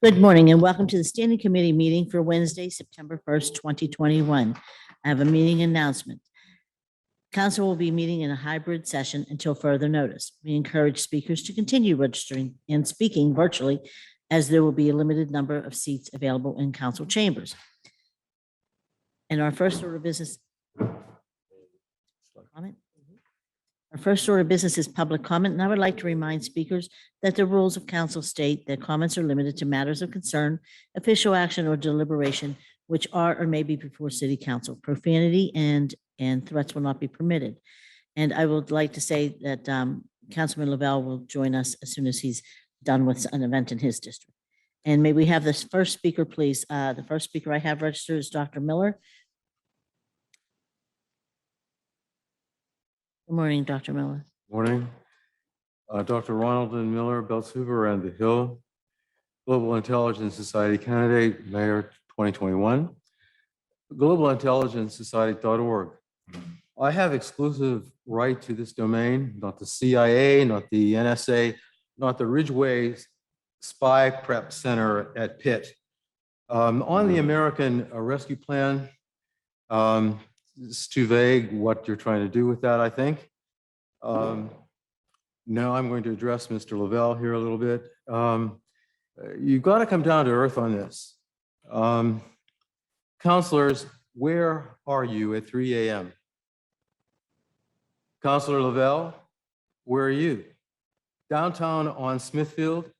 Good morning and welcome to the Standing Committee meeting for Wednesday, September 1st, 2021. I have a meeting announcement. Council will be meeting in a hybrid session until further notice. We encourage speakers to continue registering and speaking virtually as there will be a limited number of seats available in council chambers. And our first order of business. Comment? Our first order of business is public comment, and I would like to remind speakers that the rules of council state that comments are limited to matters of concern, official action, or deliberation, which are or may be before city council. Profanity and threats will not be permitted. And I would like to say that Councilman Lavelle will join us as soon as he's done with an event in his district. And may we have this first speaker, please? The first speaker I have registered is Dr. Miller. Good morning, Dr. Miller. Morning. Dr. Ronald N. Miller, Belts Hoover and the Hill, Global Intelligence Society candidate, Mayor 2021, globalintelligencesociety.org. I have exclusive right to this domain, not the CIA, not the NSA, not the Ridgeway Spy Prep Center at Pitt. On the American Rescue Plan, it's too vague what you're trying to do with that, I think. Now I'm going to address Mr. Lavelle here a little bit. You've got to come down to earth on this. Counselors, where are you at 3 a.m.? Counselor Lavelle, where are you? Downtown on Smithfield,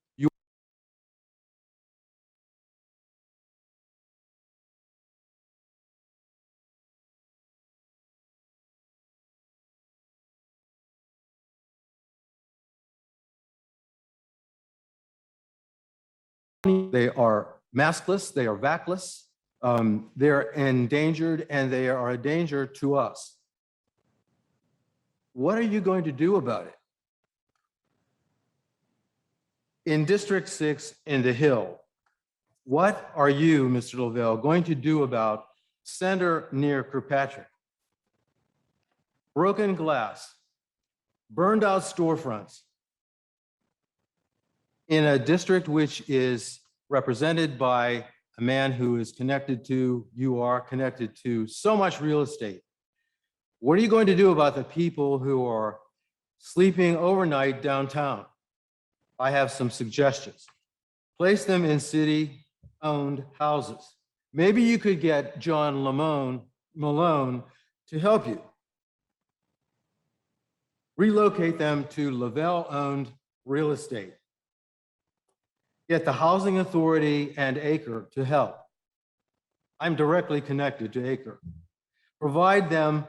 they are maskless, they are backless, they're endangered, and they are a danger to us. What are you going to do about it? In District 6 in the Hill, what are you, Mr. Lavelle, going to do about Center near Kirkpatrick? Broken glass, burned out storefronts, in a district which is represented by a man who is connected to, you are connected to so much real estate. What are you going to do about the people who are sleeping overnight downtown? I have some suggestions. Place them in city-owned houses. Maybe you could get John Malone to help you. Relocate them to Lavelle-owned real estate. Get the Housing Authority and ACRE to help. I'm directly connected to ACRE. Provide them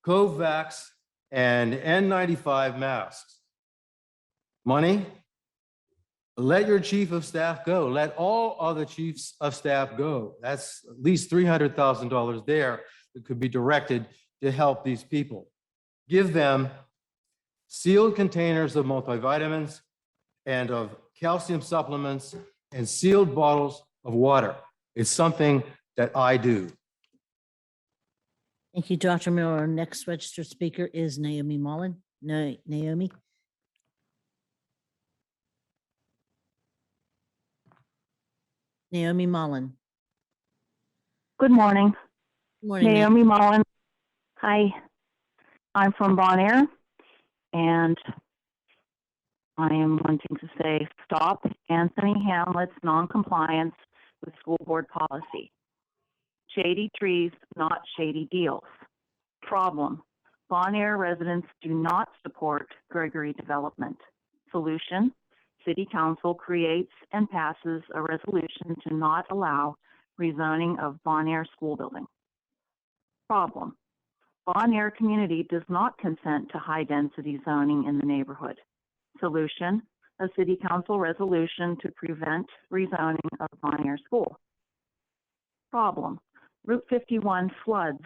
COVAX and N95 masks. Money? Let your chief of staff go. Let all other chiefs of staff go. That's at least $300,000 there that could be directed to help these people. Give them sealed containers of multivitamins and of calcium supplements and sealed bottles of water. It's something that I do. Thank you, Dr. Miller. Our next registered speaker is Naomi Mullen. Naomi. Naomi Mullen. Good morning. Good morning, Naomi Mullen. Hi. I'm from Bon Air, and I am wanting to say stop Anthony Hamlet's noncompliance with school board policy. Shady trees, not shady deals. Problem: Bon Air residents do not support Gregory development. Solution: City Council creates and passes a resolution to not allow rezoning of Bon Air school building. Problem: Bon Air community does not consent to high-density zoning in the neighborhood. Solution: a City Council resolution to prevent rezoning of Bon Air school. Problem: Route 51 floods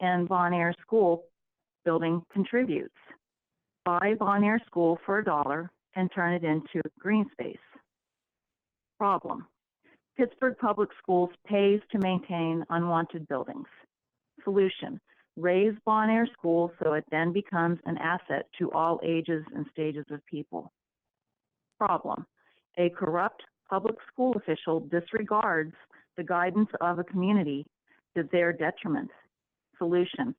and Bon Air school building contributes. Buy Bon Air school for $1 and turn it into green space. Problem: Pittsburgh Public Schools pays to maintain unwanted buildings. Solution: raise Bon Air School so it then becomes an asset to all ages and stages of people. Problem: a corrupt public school official disregards the guidance of a community to their detriment. Solution: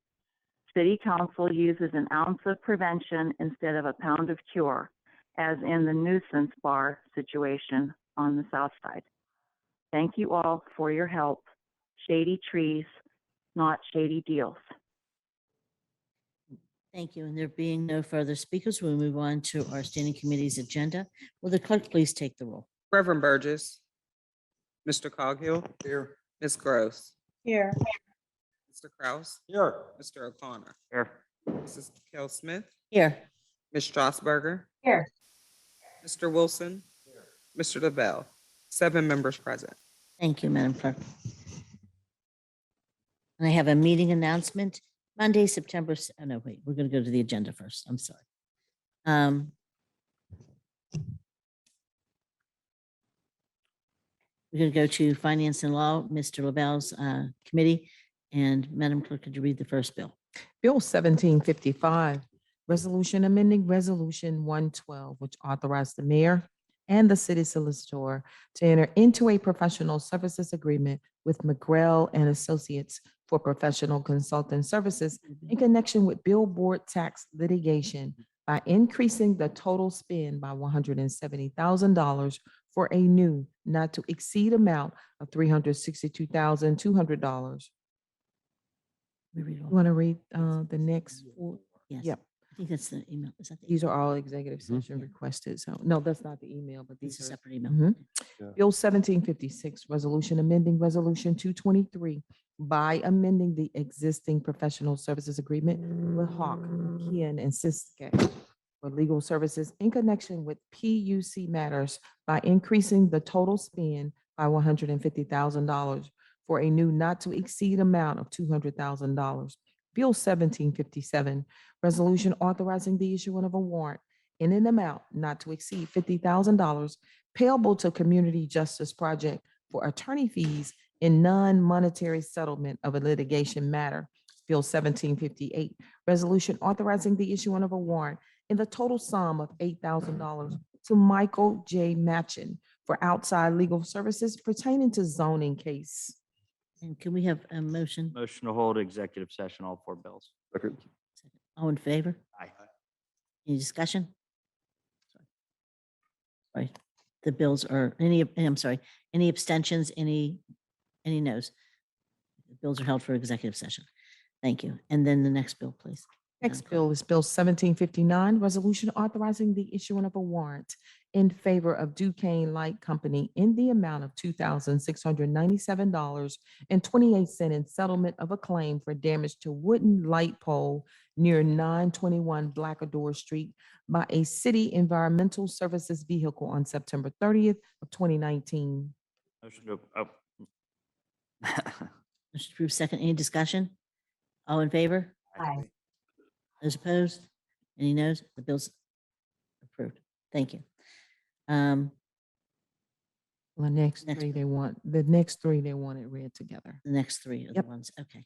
City Council uses an ounce of prevention instead of a pound of cure, as in the nuisance bar situation on the south side. Thank you all for your help. Shady trees, not shady deals. Thank you. And there being no further speakers, we'll move on to our standing committee's agenda. Will the clerk please take the roll? Reverend Burgess. Mr. Coghill. Here. Ms. Gross. Here. Mr. Kraus. Here. Mr. O'Connor. Here. Mrs. Kell Smith. Here. Ms. Strasburger. Here. Mr. Wilson. Mr. Lavelle. 7 members present. Thank you, Madam Clerk. And I have a meeting announcement, Monday, September, oh, no, wait, we're going to go to the agenda first. I'm sorry. We're going to go to Finance and Law, Mr. Lavelle's committee. And Madam Clerk, could you read the first bill? Bill 1755, resolution amending Resolution 112, which authorized the mayor and the city solicitor to enter into a professional services agreement with McGrail and Associates for professional consultant services in connection with billboard tax litigation by increasing the total spend by $170,000 for a new not to exceed amount of $362,200. We read all. You want to read the next four? Yes. Yep. I think that's the email. Is that the These are all executive session Yeah. requested. So, no, that's not the email, but It's these a are. separate email. Mhm. Yeah. Bill 1756, resolution amending Resolution 223 by amending the existing professional services agreement with Hawk, McKeon, and Siskek for legal services in connection with PUC matters by increasing the total spend by $150,000 for a new not to exceed amount of $200,000. Bill 1757, resolution authorizing the issuance of a warrant in an amount not to exceed $50,000 payable to Community Justice Project for attorney fees in non-monetary settlement of a litigation matter. Bill 1758, resolution authorizing the issuance of a warrant in the total sum of $8,000 to Michael J. Matchin for outside legal services pertaining to zoning case. And can we have a motion? Motion to hold executive session, all 4 bills. All in favor? Aye. Any discussion? Sorry, the bills are, I'm sorry, any abstentions, any noes? The bills are held for executive session. Thank you. And then the next bill, please. Next Madam Clerk. bill is Bill 1759, resolution authorizing the issuing of a warrant in favor of Duquesne Light Company in the amount of $2,697.28 in settlement of a claim for damage to wooden light pole near 921 Blackador Street by a city environmental services vehicle on September 30th of 2019. Motion to, oh. Motion approved, second. Any discussion? All in favor? Aye. Those opposed? Any noes? The bill's approved. Thank you. The next Next three, bill. the next three, they want it read together. The next three are the Yep. ones, okay.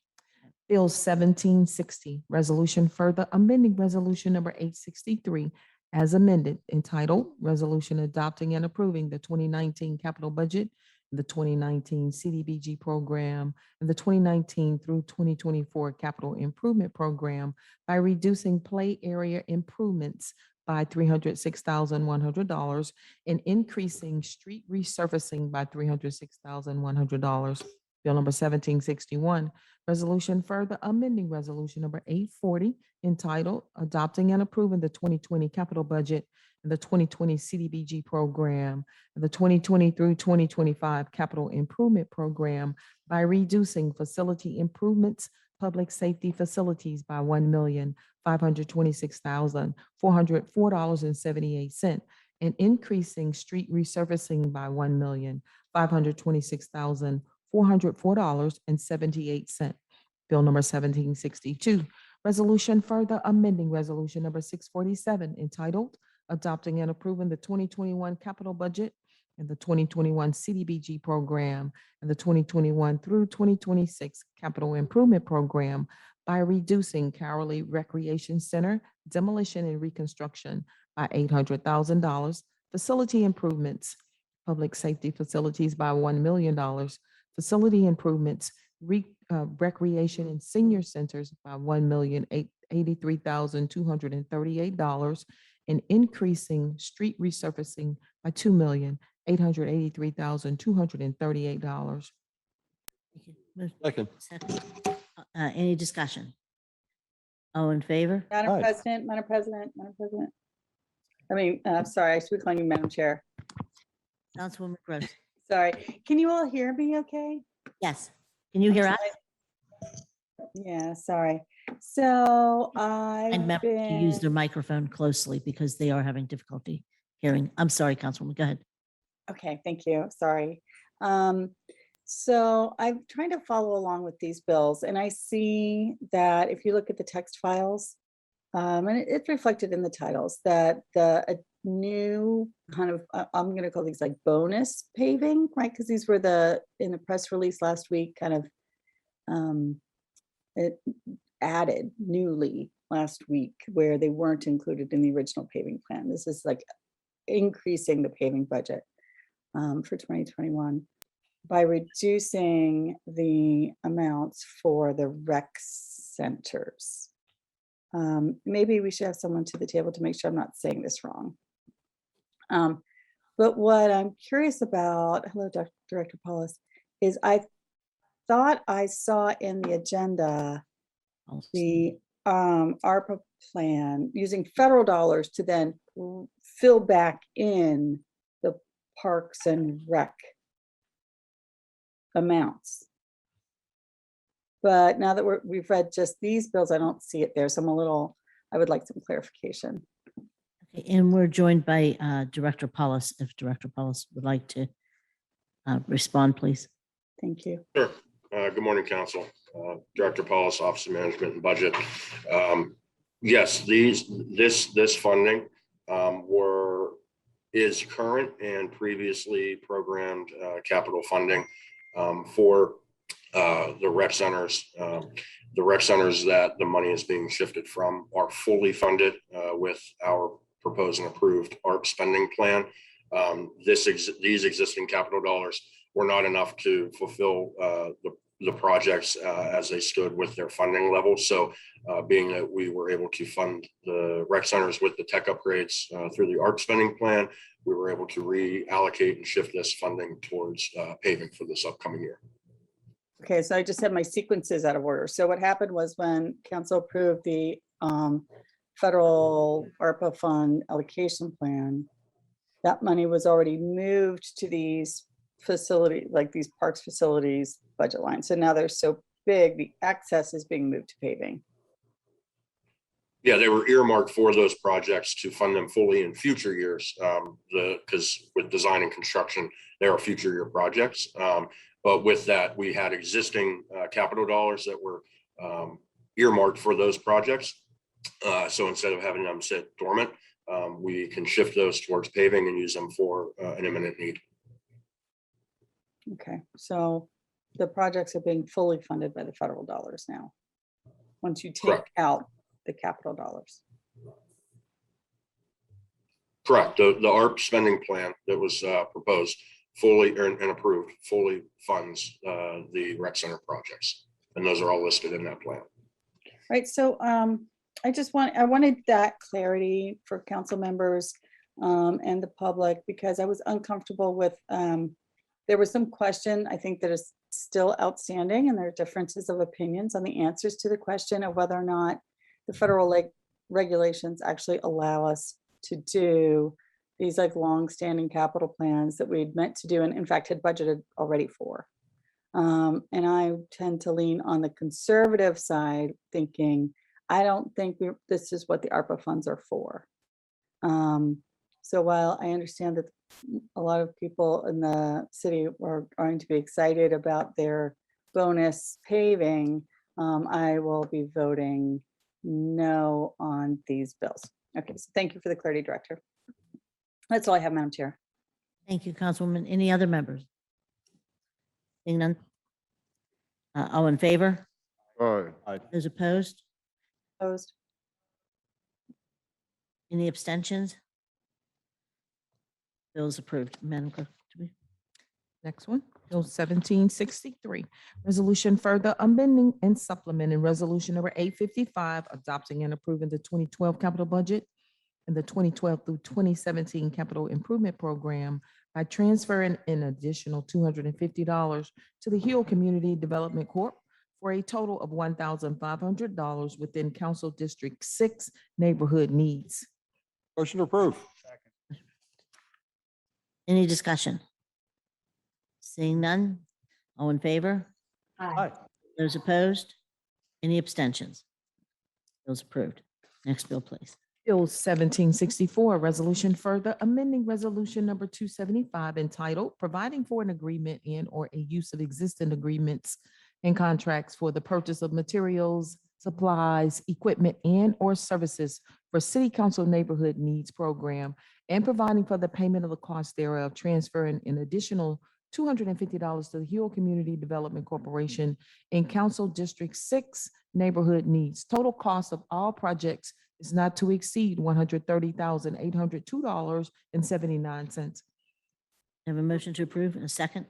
Bill 1760, resolution further amending resolution number 863 as amended entitled Resolution Adopting and Approving the 2019 Capital Budget, the 2019 CDBG Program, and the 2019 through 2024 Capital Improvement Program by reducing play area improvements by $306,100 and increasing street resurfacing by $306,100. Bill number 1761, resolution further amending resolution number 840 entitled Adopting and Approving the 2020 Capital Budget and the 2020 CDBG Program and the 2020 through 2025 Capital Improvement Program by reducing facility improvements, public safety facilities by $1,526,404.78 and increasing street resurfacing by $1,526,404.78. Bill number 1762, resolution further amending resolution number 647 entitled Adopting and Approving the 2021 Capital Budget and the 2021 CDBG Program and the 2021 through 2026 Capital Improvement Program by reducing Carrolley Recreation Center demolition and reconstruction by $800,000, facility improvements, public safety facilities by $1 million, facility improvements, recreation and senior centers by $1,083,238, and increasing street resurfacing by $2,883,238. Thank you. Move- Second. Second. Any discussion? All in favor? Aye. Madam President, Madam President, Madam President. Sorry, I should be calling you Madam Chair. Councilwoman Gross. Sorry. Can you all hear me okay? Yes. Can you hear us? Yeah, sorry. So And I've members to use been, their microphone closely because they are having difficulty hearing. I'm sorry, Councilwoman, go ahead. okay, thank you, sorry. So I'm trying to follow along with these bills, and I see that if you look at the text files, and it's reflected in the titles, that a new kind of, I'm gonna call these like bonus paving, right? Because these were in the press release last week, kind of, it added newly last week where they weren't included in the original paving plan. This is like increasing the paving budget for 2021 by reducing the amounts for the rec centers. Maybe we should have someone to the table to make sure I'm not saying this wrong. But what I'm curious about, hello, Director Paulus, is I thought I saw in the agenda the ARPA plan using federal dollars to then fill back in the parks and rec amounts. But now that we've read just these bills, I don't see it there. So I would like some clarification. Okay, and we're joined by Director Paulus. If Director Paulus would like to respond, please. Thank you. Sure. Good morning, Council. Director Paulus, Office of Management and Budget. Yes, this funding is current and previously programmed capital funding for the rec centers. The rec centers that the money is being shifted from are fully funded with our proposed and approved ARP spending plan. These existing capital dollars were not enough to fulfill the projects as they stood with their funding level. So being that we were able to fund the rec centers with the tech upgrades through the ARP spending plan, we were able to reallocate and shift this funding towards paving for this upcoming year. Okay, so I just had my sequences out of order. So what happened was when council approved the federal ARPA fund allocation plan, that money was already moved to these facility, like these parks facilities budget lines. So now they're so big, the excess is being moved to paving. Yeah, they were earmarked for those projects to fund them fully in future years. Because with design and construction, there are future year projects. But with that, we had existing capital dollars that were earmarked for those projects. So instead of having them sit dormant, we can shift those towards paving and use them for an imminent need. Okay, so the projects are being fully funded by the federal dollars now, once you take Correct. out the capital dollars. Correct. The ARP spending plan that was proposed fully and approved fully funds the rec center projects. And those are all listed in that plan. Right, so I wanted that clarity for council members and the public, because I was uncomfortable with, there was some question, I think, that is still outstanding, and there are differences of opinions on the answers to the question of whether or not the federal regulations actually allow us to do these like long-standing capital plans that we'd meant to do and in fact had budgeted already for. And I tend to lean on the conservative side, thinking, I don't think this is what the ARPA funds are for. So while I understand that a lot of people in the city are going to be excited about their bonus paving, I will be voting no on these bills. Okay, so thank you for the clarity, Director. That's all I have, Madam Chair. Thank you, Councilwoman. Any other members? Seeing none? All in favor? Aye. Those opposed? Opposed? Any abstentions? Bill is approved. Madam Clerk. Next one, Bill 1763, resolution further amending and supplementing Resolution number 855, adopting and approving the 2012 capital budget and the 2012 through 2017 capital improvement program by transferring an additional $250 to the Hill Community Development Corp. for a total of $1,500 within Council District 6 neighborhood needs. Motion to approve. Any discussion? Seeing none, all in favor? Aye. Those opposed? Any abstentions? Bill's approved. Next bill, please. Bill 1764, resolution further amending Resolution number 275 entitled Providing for an Agreement and/or a Use of Existing Agreements and Contracts for the Purchase of Materials, Supplies, Equipment, and/or Services for City Council Neighborhood Needs Program and providing for the payment of the cost thereof, transferring an additional $250 to the Hill Community Development Corporation in Council District 6 Neighborhood Needs. Total cost of all projects is not to exceed $130,802.79. Have a motion to approve and a second.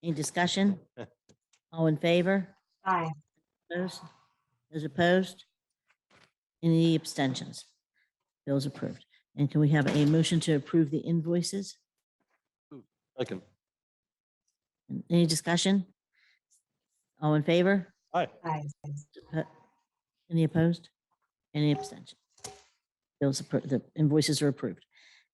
Any discussion? All in favor? Aye. Those opposed? Any abstentions? Bill's approved. And can we have a motion to approve the invoices? Second. Any discussion? All in favor? Aye. Any opposed? Any abstention? Bills approved, the invoices are approved.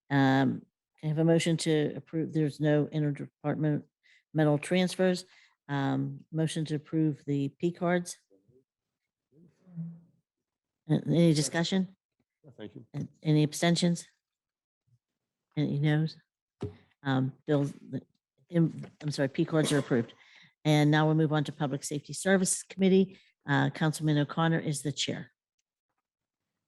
Can I have a motion to approve? There's no interdepartmental transfers. Motion to approve the P cards. Any discussion? Thank you. Any abstentions? Any noes? Bills, I'm sorry, P cards are approved. And now we'll move on to Public Safety Services Committee. Councilman O'Connor is the chair.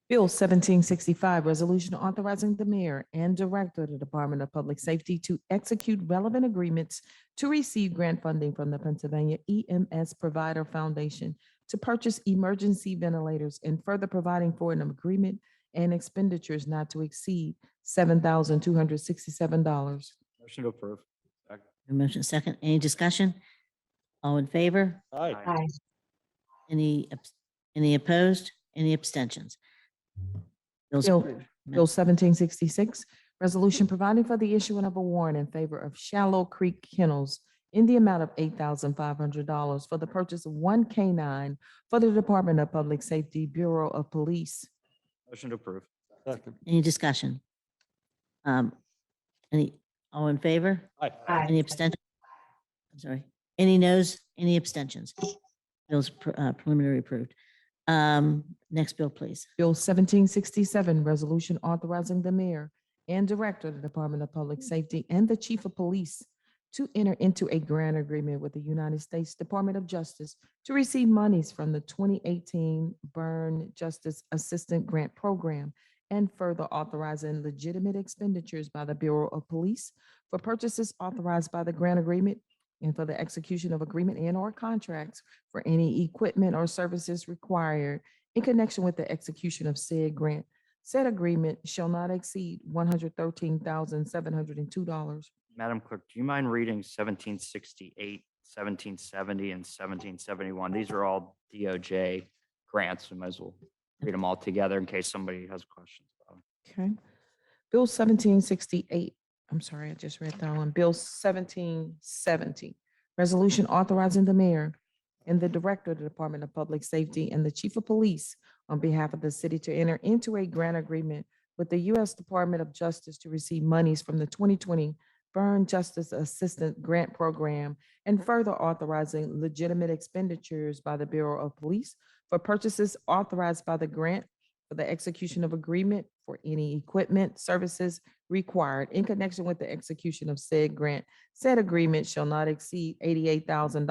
Bill 1765, resolution authorizing the mayor and director of the Department of Public Safety to execute relevant agreements to receive grant funding from the Pennsylvania EMS Provider Foundation to purchase emergency ventilators and further providing for an agreement and expenditures not to exceed $7,267. Motion to approve. A motion second. Any discussion? All in favor? Aye. Any opposed? Any abstentions? Bills Bill- approved. Bill 1766, resolution providing for the issuing of a warrant in favor of Shallow Creek Kennels in the amount of $8,500 for the purchase of one canine for the Department of Public Safety Bureau of Police. Motion to approve. Second. Any discussion? All in favor? Aye. Any abstention? I'm sorry. Any noes? Any abstentions? Bills preliminary approved. Next bill, please. Bill 1767, resolution authorizing the mayor and director of the Department of Public Safety and the chief of police to enter into a grant agreement with the United States Department of Justice to receive monies from the 2018 Burn Justice Assistant Grant Program and further authorizing legitimate expenditures by the Bureau of Police for purchases authorized by the grant agreement and for the execution of agreement and/or contracts for any equipment or services required in connection with the execution of said grant. Said agreement shall not exceed $113,702. Madam Clerk, do you mind reading 1768, 1770, and 1771? These are all DOJ grants. We might as well read them all together in case somebody has questions about them. Okay. Bill 1768, I'm sorry, I just read that one. Bill 1770, resolution authorizing the mayor and the director of the Department of Public Safety and the chief of police on behalf of the city to enter into a grant agreement with the U.S. Department of Justice to receive monies from the 2020 Burn Justice Assistant Grant Program and further authorizing legitimate expenditures by the Bureau of Police for purchases authorized by the grant for the execution of agreement for any equipment, services required in connection with the execution of said grant. Said agreement shall not exceed $88,000.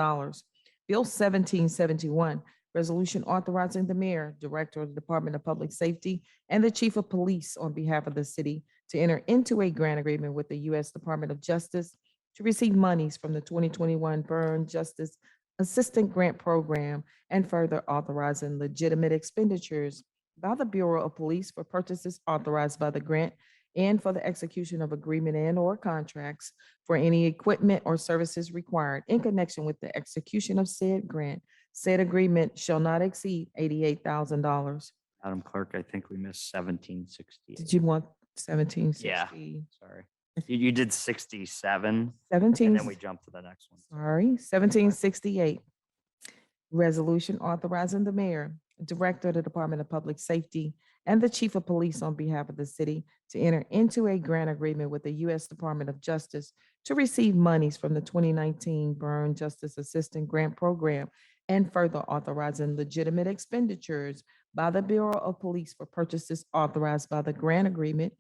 Bill 1771, resolution authorizing the mayor, director of the Department of Public Safety, and the chief of police on behalf of the city to enter into a grant agreement with the U.S. Department of Justice to receive monies from the 2021 Burn Justice Assistant Grant Program and further authorizing legitimate expenditures by the Bureau of Police for purchases authorized by the grant and for the execution of agreement and/or contracts for any equipment or services required in connection with the execution of said grant. Said agreement shall not exceed $88,000. Madam Clerk, I think we missed 1768. Did you want 1760? Yeah. Sorry. You did 67, and 17, then we jumped to the next one. sorry, 1768. Resolution authorizing the mayor, director of the Department of Public Safety, and the chief of police on behalf of the city to enter into a grant agreement with the U.S. Department of Justice to receive monies from the 2019 Burn Justice Assistant Grant Program, and further authorizing legitimate expenditures by the Bureau of Police for purchases authorized by the grant agreement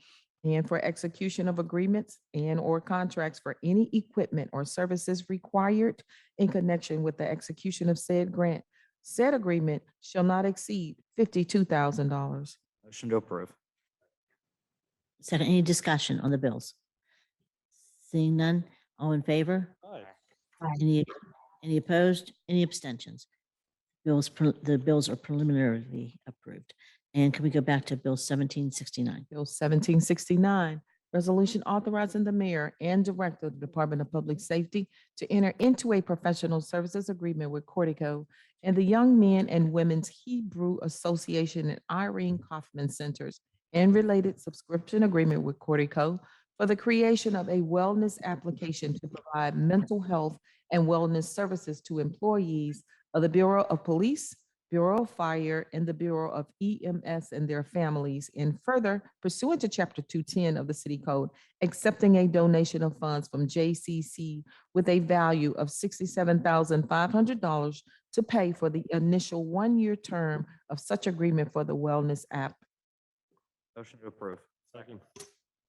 and for execution of agreements and/or contracts for any equipment or services required in connection with the execution of said grant. Said agreement shall not exceed $52,000. Motion to approve. Second, any discussion on the bills? Seeing none, all in favor? Any opposed? Any abstentions? The bills are preliminarily approved. And can we go back to Bill 1769? Bill 1769, resolution authorizing the mayor and director of the Department of Public Safety to enter into a professional services agreement with Cortico and the Young Men and Women's Hebrew Association and Irene Kaufman Centers and related subscription agreement with Cortico for the creation of a wellness application to provide mental health and wellness services to employees of the Bureau of Police, Bureau of Fire, and the Bureau of EMS and their families, and further pursuant to Chapter 210 of the City Code, accepting a donation of funds from JCC with a value of $67,500 to pay for the initial one-year term of such agreement for the Wellness app. Motion to approve. Second.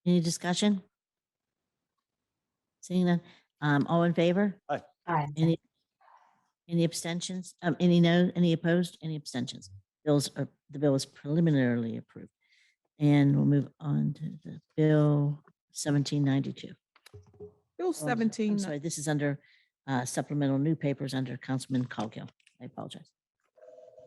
Any discussion? Seeing none, all in favor? Aye. Any abstentions? Any opposed? Any abstentions? The bill is preliminarily approved. And we'll move on to the Bill 1792. Bill I'm 17, sorry, this is under supplemental new papers under Councilman Coghill. I apologize.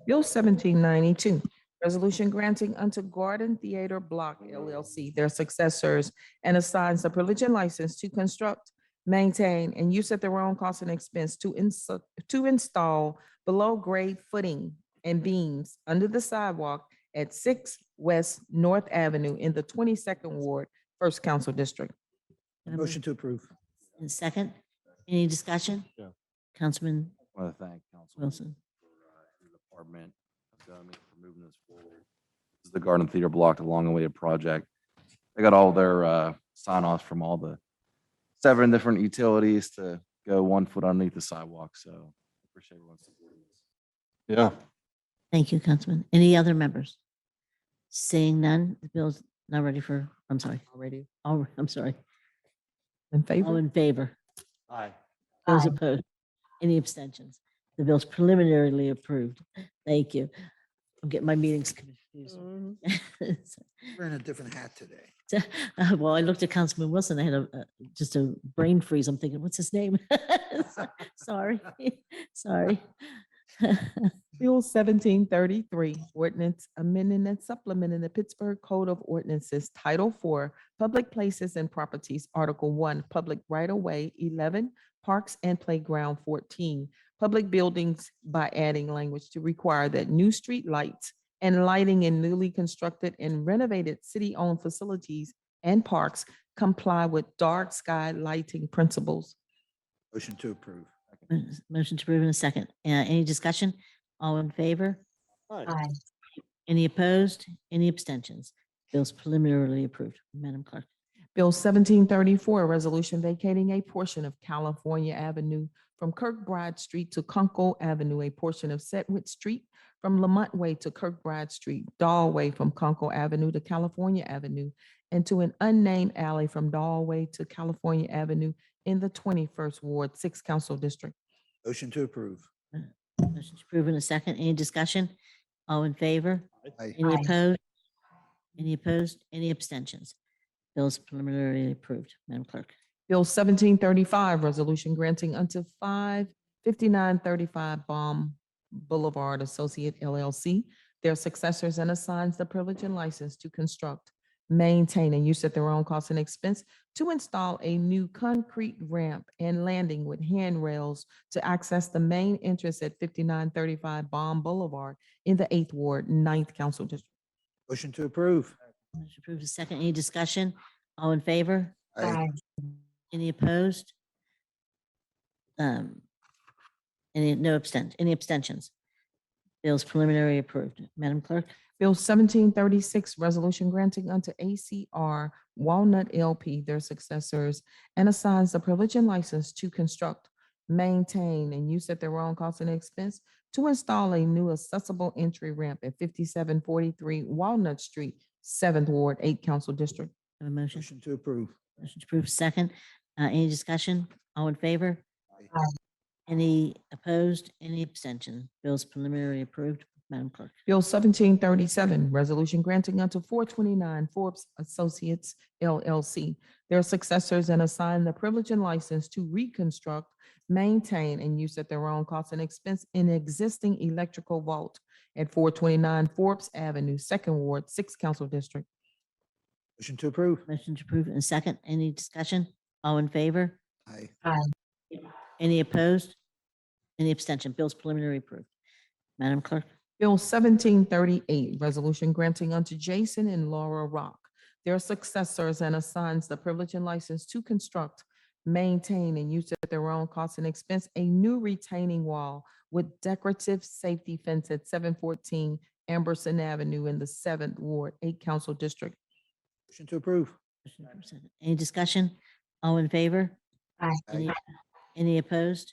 Bill 1792, resolution granting unto Garden Theater Block LLC, their successors, and assigns the privilege and license to construct, maintain, and use at their own cost and expense to install below-grade footing and beams under the sidewalk at 6 West North Avenue in the 22nd Ward, First Council District. Can I have a Motion to approve. second, any discussion? Yeah. Councilman I want to thank Councilman Wilson. for the Department of Government for moving this forward. This is the Garden Theater Block, the long-awaited project. They got all their sign-offs from all the 7 different utilities to go 1 foot underneath the sidewalk, so appreciate everyone's support. Yeah. Thank you, Councilman. Any other members? Seeing none, the bill's not ready for, I'm sorry. Already I'm sorry. in All favor? in favor? Aye. Those opposed? Any abstentions? The bill's preliminarily approved. Thank you. I'm getting my meetings confused. We're in a different hat today. Well, I looked at Councilman Wilson. I had just a brain freeze. I'm thinking, what's his name? Sorry, sorry. Bill 1733, ordinance amending and supplementing the Pittsburgh Code of Ordinances, Title 4, Public Places and Properties, Article 1, Public Right-of-Way, 11, Parks and Playground, 14, Public Buildings, by adding language to require that new street lights and lighting in newly constructed and renovated city-owned facilities and parks comply with dark sky lighting principles. Motion to approve. Motion to approve in a second. Any discussion? All in favor? Aye. Any opposed? Any abstentions? Bill's preliminarily approved. Madam Clerk. Bill 1734, a resolution vacating a portion of California Avenue from Kirkbride Street to Kunkel Avenue, a portion of Setwit Street from Lamont Way to Kirkbride Street, Dahl Way from Kunkel Avenue to California Avenue, and to an unnamed alley from Dahl Way to California Avenue in the 21st Ward, 6th Council District. Motion to approve. Motion to approve in a second. Any discussion? All in favor? Aye. Any opposed? Any opposed? Any abstentions? Bill's preliminarily approved. Madam Clerk. Bill 1735, resolution granting unto 55935 Baum Boulevard Associate LLC, their successors, and assigns the privilege and license to construct, maintain, and use at their own cost and expense to install a new concrete ramp and landing with handrails to access the main entrance at 5935 Baum Boulevard in the 8th Ward, 9th Council District. Motion to approve. Motion approved is second. Any discussion? All in favor? Aye. Any opposed? Any abstentions? Bill's preliminary approved. Madam Clerk? Bill 1736, resolution granting unto ACR Walnut LP their successors and assigns the privilege and license to construct, maintain, and use at their own cost and expense to install a new accessible entry ramp at 5743 Walnut Street, 7th Ward, 8th Council District. Have a motion? Motion to approve. Motion approved second. Any discussion? All in favor? Aye. Any opposed? Any abstention? Bill's preliminary approved. Madam Clerk? Bill 1737, resolution granting unto 429 Forbes Associates LLC their successors and assign the privilege and license to reconstruct, maintain, and use at their own cost and expense an existing electrical vault at 429 Forbes Avenue, 2nd Ward, 6th Council District. Motion to approve. Motion to approve in second. Any discussion? All in favor? Aye. Any opposed? Any abstention? Bill's preliminary approved. Madam Clerk? Bill 1738, resolution granting unto Jason and Laura Rock their successors and assigns the privilege and license to construct, maintain, and use at their own cost and expense a new retaining wall with decorative safety fence at 714 Amberson Avenue in the 7th Ward, 8th Council District. Motion to approve. Motion approved second. Any discussion? All in favor? Any, any opposed?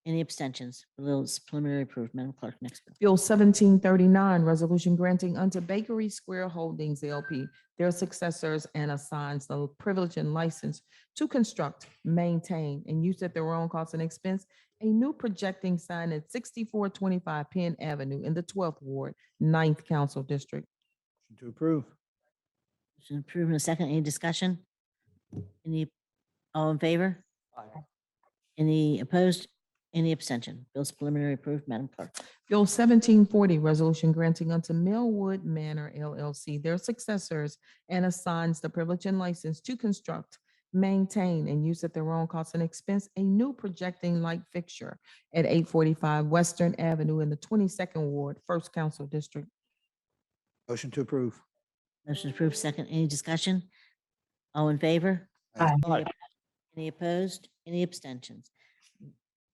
Any abstentions? Bill's preliminary approved. Madam Clerk, next bill. Bill 1739, resolution granting unto Bakery Square Holdings LP their successors and assigns the privilege and license to construct, maintain, and use at their own cost and expense a new projecting sign at 6425 Penn Avenue in the 12th Ward, 9th Council District. Motion to approve. Motion approved in a second. Any discussion? All in favor? Any opposed? Any abstention? Bill's preliminary approved. Madam Clerk? Bill 1740, resolution granting unto Millwood Manor LLC their successors and assigns the privilege and license to construct, maintain, and use at their own cost and expense a new projecting light fixture at 845 Western Avenue in the 22nd Ward, 1st Council District. Motion to approve. Motion approved second. Any discussion? All in favor? Any opposed? Any abstentions?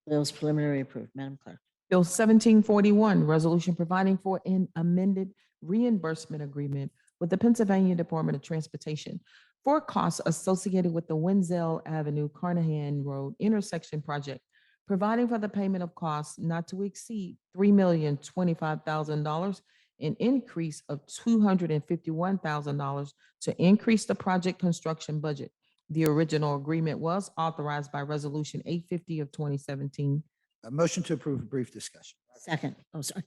Bill's preliminary approved. Madam Clerk? Bill 1741, resolution providing for an amended reimbursement agreement with the Pennsylvania Department of Transportation for costs associated with the Wenzel Avenue Carnahan Road intersection project, providing for the payment of costs not to exceed $3,025,000, an increase of $251,000 to increase the project construction budget. The original agreement was authorized by Resolution 850 of 2017. A motion to approve, a brief discussion. Second. Oh, sorry.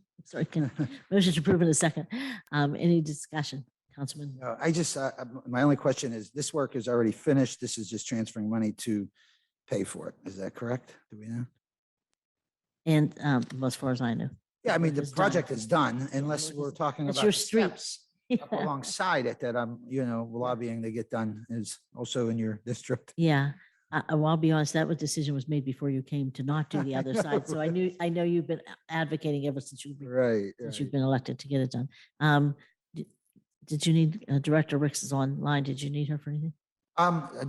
Motion to approve in a second. Any discussion? Councilman? No, I just, my only question is, this work is already finished. This is just transferring money to pay for it. Is that correct? Do we know? And well, as far as I know. Yeah, I mean, the It's done. project is done unless we're talking It's about. your the street. steps up alongside it that I'm, lobbying to get done is also in your district. Yeah. Well, I'll be honest, that decision was made before you came to not do the other side. So I know you've been advocating ever since you've Right. been elected to get it done. Did you need, Director Ricks is online. Did you need her for anything?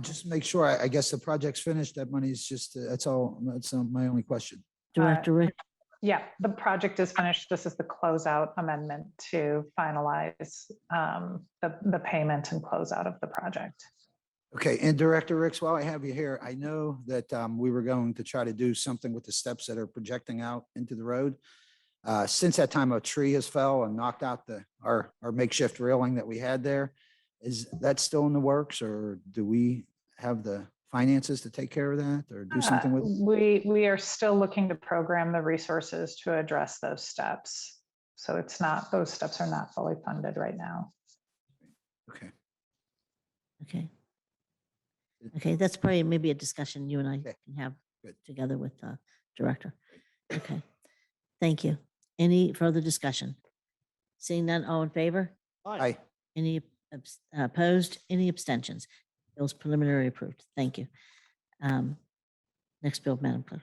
Just make sure, I guess the project's finished. That money's just, that's all, that's my only question. Director Rick? Yeah, the project is finished. This is the closeout amendment to finalize the payment and closeout of the project. Okay, and Director Ricks, while I have you here, I know that we were going to try to do something with the steps that are projecting out into the road. Since that time, a tree has fell and knocked out our makeshift railing that we had there. Is that still in the works, or do we have the finances to take care of that or do something with? We are still looking to program the resources to address those steps. So those steps are not fully funded right now. Okay. Okay, that's probably maybe a discussion you and I Okay. can have Good. together with the director. Okay, thank you. Any further discussion? Seeing none, all in favor? Aye. Any Opposed? Any abstentions? Bill's preliminary approved. Thank you. Next bill, Madam Clerk.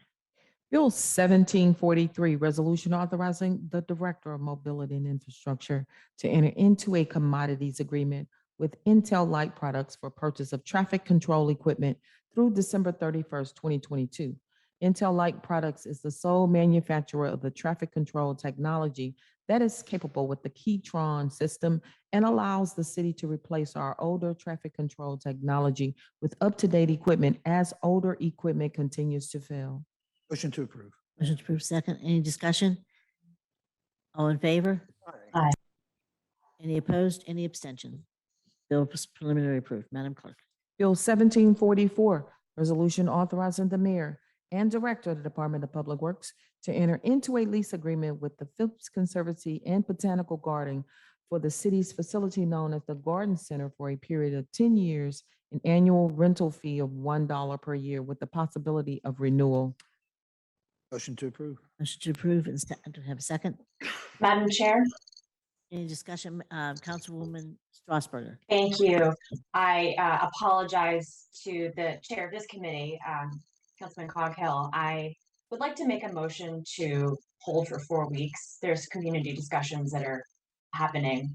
Bill 1743, resolution authorizing the Director of Mobility and Infrastructure to enter into a commodities agreement with Intel Light Products for purchase of traffic control equipment through December 31st, 2022. Intel Light Products is the sole manufacturer of the traffic control technology that is capable with the Keytron system and allows the city to replace our older traffic control technology with up-to-date equipment as older equipment continues to fail. Motion to approve. Motion to approve second. Any discussion? All in favor? Aye. Any opposed? Any abstention? Bill is preliminary approved. Madam Clerk. Bill 1744, resolution authorizing the mayor and director of the Department of Public Works to enter into a lease agreement with the Phillips Conservancy and Botanical Garden for the city's facility known as the Garden Center for a period of 10 years, an annual rental fee of $1 per year with the possibility of renewal. Motion to approve. Motion to approve and to have a second. Madam Chair, Any discussion? Councilwoman Strasburger. thank you. I apologize to the chair of this committee, Councilman Coghill. I would like to make a motion to hold for 4 weeks. There's community discussions that are happening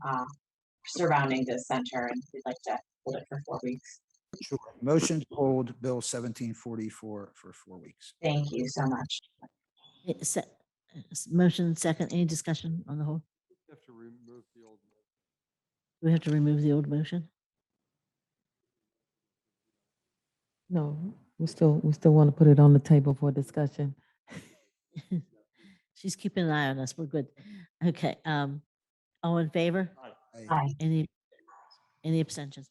surrounding this center, and we'd like to hold it for 4 weeks. Sure. Motion to hold Bill 1744 for 4 weeks. Thank you so much. Motion second. Any discussion on the whole? You have to remove the old. Do we have to remove the old motion? No, we still want to put it on the table for discussion. She's keeping an eye on us. We're good. Okay. All in favor? Aye. Any abstentions?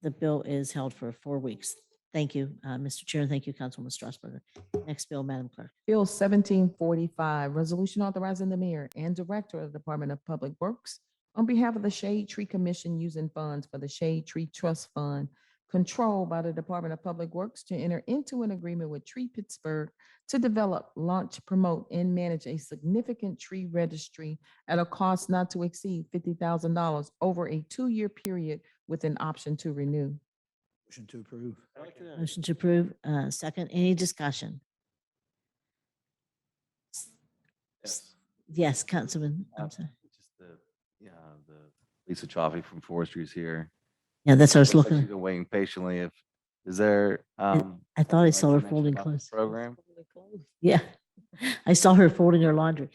The bill is held for 4 weeks. Thank you, Mr. Chair, and thank you, Councilwoman Strasburger. Next bill, Madam Clerk. Bill 1745, resolution authorizing the mayor and director of the Department of Public Works on behalf of the Shade Tree Commission using funds for the Shade Tree Trust Fund controlled by the Department of Public Works to enter into an agreement with Tree Pittsburgh to develop, launch, promote, and manage a significant tree registry at a cost not to exceed $50,000 over a 2-year period with an option to renew. Motion to approve. Motion to approve. Second. Any discussion? Yes. Yes, Councilman. I'm sorry. Just the Lisa Chaffee from Forestry is here. Yeah, that's what I was Looks like looking. she's been waiting patiently. Is there? I thought I saw her information folding about the clothes. Program. Yeah, I saw her folding her laundry.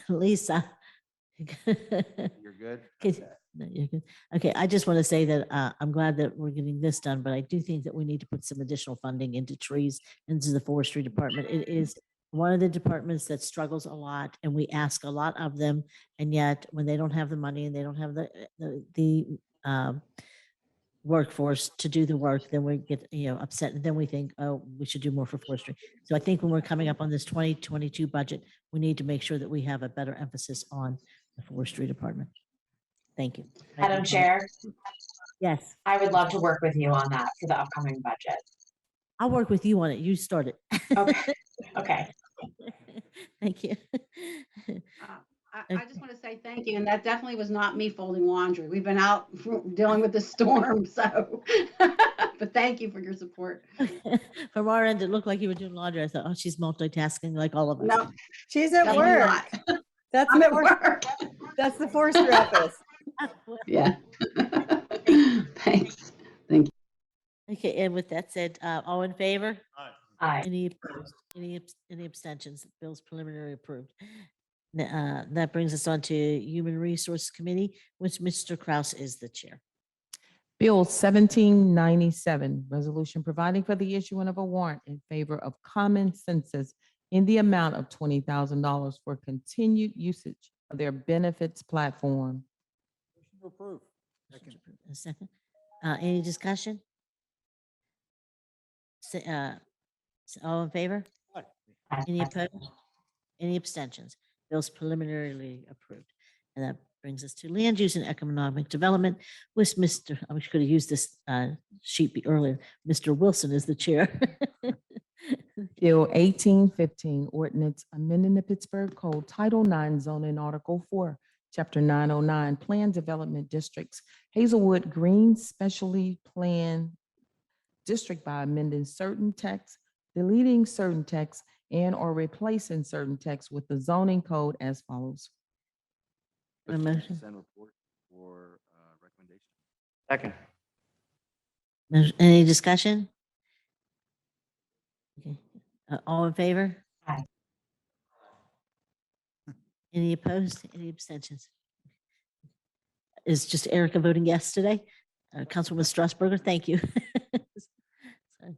Lisa. You're good. Okay. No, you're good. Okay, I just want to say that I'm glad that we're getting this done, but I do think that we need to put some additional funding into trees, into the forestry department. It is one of the departments that struggles a lot, and we ask a lot of them, and yet when they don't have the money and they don't have the workforce to do the work, then we get upset, and then we think, oh, we should do more for forestry. So I think when we're coming up on this 2022 budget, we need to make sure that we have a better emphasis on the forestry department. Thank you. Madam Chair, Yes, I would love to work with you on that for the upcoming budget. I'll work with you on it. You start it. Okay. Okay. Thank you. I just want to say thank you, and that definitely was not me folding laundry. We've been out dealing with the storm, so, but thank you for your support. From our end, it looked like you were doing laundry. I thought, oh, she's multitasking like all of us. No, she's at Definitely work. not. That's I'm the at work. That's the forestry office. Yeah. Thanks. Okay, and with that said, all in favor? Aye. Any opposed? Any abstentions? Bill's preliminary approved. That brings us on to Human Resources Committee, which Mr. Kraus is the chair. Bill 1797, resolution providing for the issuing of a warrant in favor of Common Census in the amount of $20,000 for continued usage of their benefits platform. Motion to approve. A second. Any discussion? All in favor? Any opposed? Any abstentions? Bill's preliminarily approved. And that brings us to Land Use and Economic Development, which Mr., I wish I could have used this sheet earlier. Mr. Wilson is the chair. Bill 1815, ordinance amending the Pittsburgh Code Title 9 zoning Article 4 Chapter 909, Plan Development Districts, Hazelwood Green Specialty Plan District by amending certain text, deleting certain text, and/or replacing certain text with the zoning code as follows. A motion. Send report for recommendation. Second. Any discussion? Okay. All in favor? Aye. Any opposed? Any abstentions? Is just Erica voting yes today? Councilwoman Strasburger, thank you. Sorry.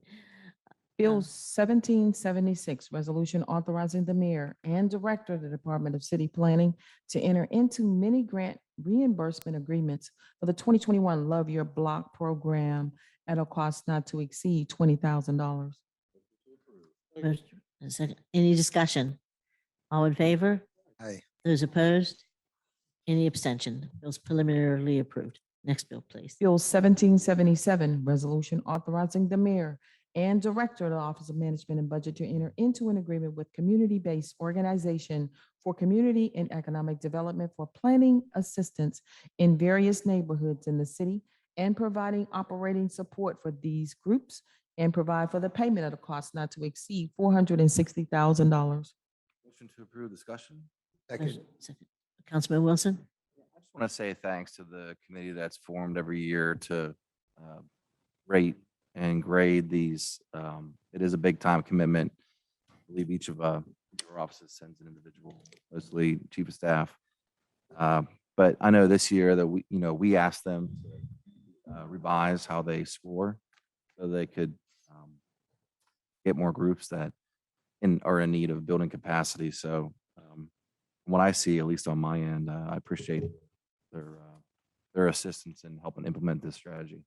Bill Um, 1776, resolution authorizing the mayor and director of the Department of City Planning to enter into mini grant reimbursement agreements for the 2021 Love Your Block program at a cost not to exceed $20,000. motion- a second. Any discussion? All in favor? Aye. Those opposed? Any abstention? Bill's preliminarily approved. Next bill, please. Bill 1777, resolution authorizing the mayor and director of the Office of Management and Budget to enter into an agreement with community-based organization for community and economic development for planning assistance in various neighborhoods in the city and providing operating support for these groups and provide for the payment of the cost not to exceed $460,000. Motion to approve, discussion. Motion- second. Councilman Wilson? I just want to say thanks to the committee that's formed every year to rate and grade these. It is a big time commitment. I believe each of our offices sends an individual, mostly chief of staff. But I know this year that we asked them to revise how they score so they could get more groups that are in need of building capacity. So from what I see, at least on my end, I appreciate their assistance in helping implement this strategy.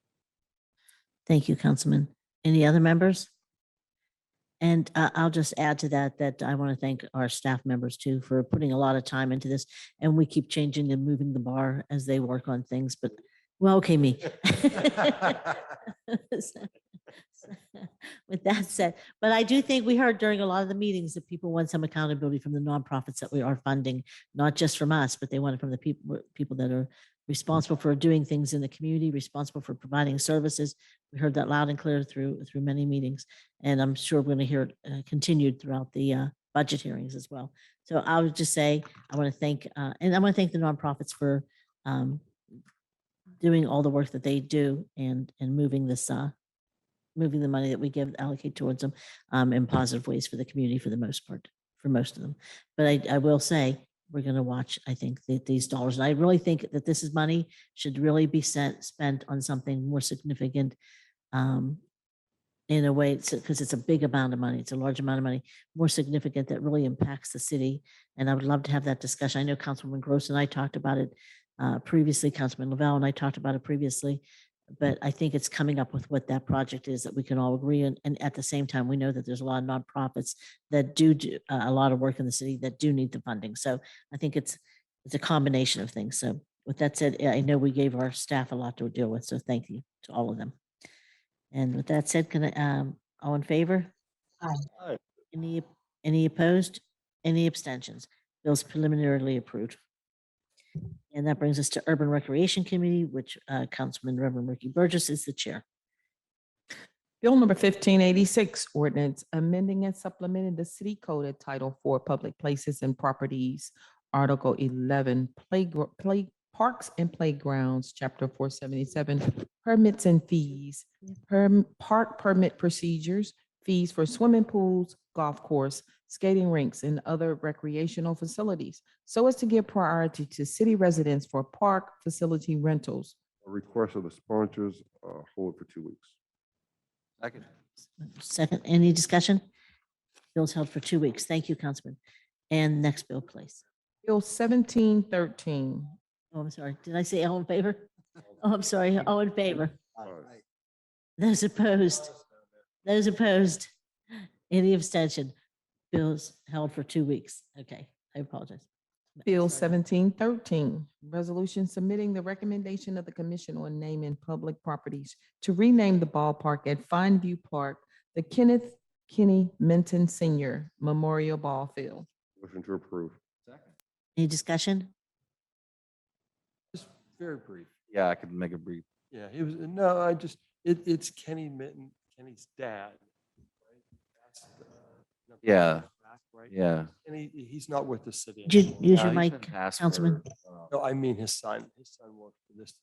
Thank you, Councilman. Any other members? And I'll just add to that, that I want to thank our staff members too for putting a lot of time into this. And we keep changing and moving the bar as they work on things, but, well, okay, me. With that said, but I do think we heard during a lot of the meetings that people want some accountability from the nonprofits that we are funding, not just from us, but they want it from the people that are responsible for doing things in the community, responsible for providing services. We heard that loud and clear through many meetings, and I'm sure we're going to hear it continued throughout the budget hearings as well. So I would just say I want to thank, and I want to thank the nonprofits for doing all the work that they do and moving this, moving the money that we allocate towards them in positive ways for the community for the most part, for most of them. But I will say, we're going to watch, I think, these dollars. And I really think that this is money should really be spent on something more significant in a way, because it's a big amount of money. It's a large amount of money, more significant that really impacts the city. And I would love to have that discussion. I know Councilwoman Gross and I talked about it previously. Councilman Lavelle and I talked about it previously. But I think it's coming up with what that project is that we can all agree on. And at the same time, we know that there's a lot of nonprofits that do a lot of work in the city that do need the funding. So I think it's a combination of things. So with that said, I know we gave our staff a lot to deal with. So thank you to all of them. And with that said, can I, all in favor? Aye. Any opposed? Any abstentions? Bill's preliminarily approved. And that brings us to Urban Recreation Committee, which Councilman Reverend Ricky Burgess is the chair. Bill number 1586, ordinance amending and supplementing the city code at Title IV Public Places and Properties, Article 11, Parks and Playgrounds, Chapter 477, Permits and Fees, Park Permit Procedures, Fees for Swimming Pools, Golf Course, Skating Rinks, and other recreational facilities, so as to give priority to city residents for park facility rentals. A request of the sponsors, hold for 2 weeks. Second. Second, any discussion? Bill's held for 2 weeks. Thank you, Councilman. And next bill, please. Bill 1713. Oh, I'm sorry. Did I say all in favor? Oh, I'm sorry. All in favor. Those opposed? Those opposed? Any abstention? Bill's held for 2 weeks. Okay, I apologize. Bill Sorry. 1713, resolution submitting the recommendation of the Commission on Naming Public Properties to rename the ballpark at Fine View Park, the Kenneth Kenny Minton Senior Memorial Ball Field. Motion to approve. Any discussion? Very brief. Yeah, I could make it brief. Yeah, he was, no, it's Kenny Mitten, Kenny's dad. Right? That's the- Yeah. back, right? Yeah. And he's not with the city Use anymore. use your he's been mic, passed Councilman. for, No, I mean his son. His son worked for this the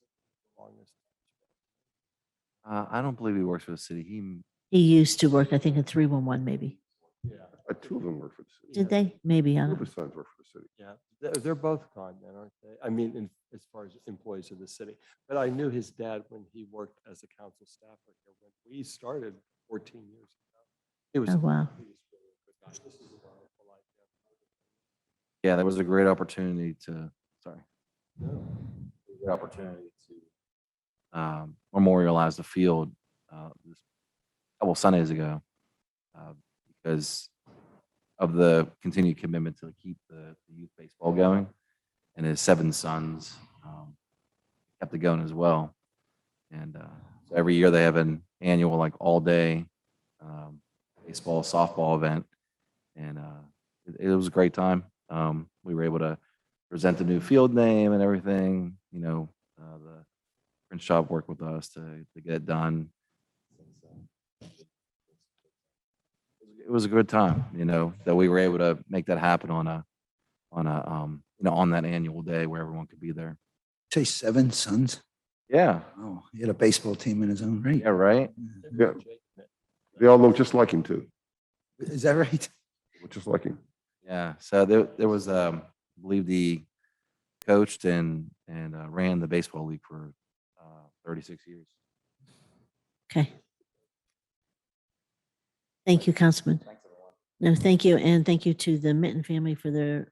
longest. I don't believe he works for the city. He used to work, I think, in 311 maybe. Yeah, Two of them work for the city. Did they? Maybe. I Two don't of know. his sons work for the city. yeah. They're both gone then, aren't they? I mean, as far as employees of the city. But I knew his dad when he worked as a council staffer here when we started 14 years ago. It was. Oh, wow. he was really a good guy. This is a wonderful idea. Yeah, there was a great opportunity to, sorry. No. Good opportunity to memorialize the field this couple Sundays ago because of the continued commitment to keep the youth baseball going, and his 7 sons kept it going as well. And so every year they have an annual like all day baseball softball event, and it was a great time. We were able to present the new field name and everything. You know, the print shop worked with us to get it done. It was a good time, you know, that we were able to make that happen on that annual day where everyone could be there. Say 7 sons. Yeah. Oh, he had a baseball team in his own right. Yeah, right. Yeah. They all look just like him too. Is that right? Look just like him. Yeah. So there was, I believe he coached and ran the baseball league for 36 years. Okay. Thank you, Councilman. No, thank you. And thank you to the Mitten family for their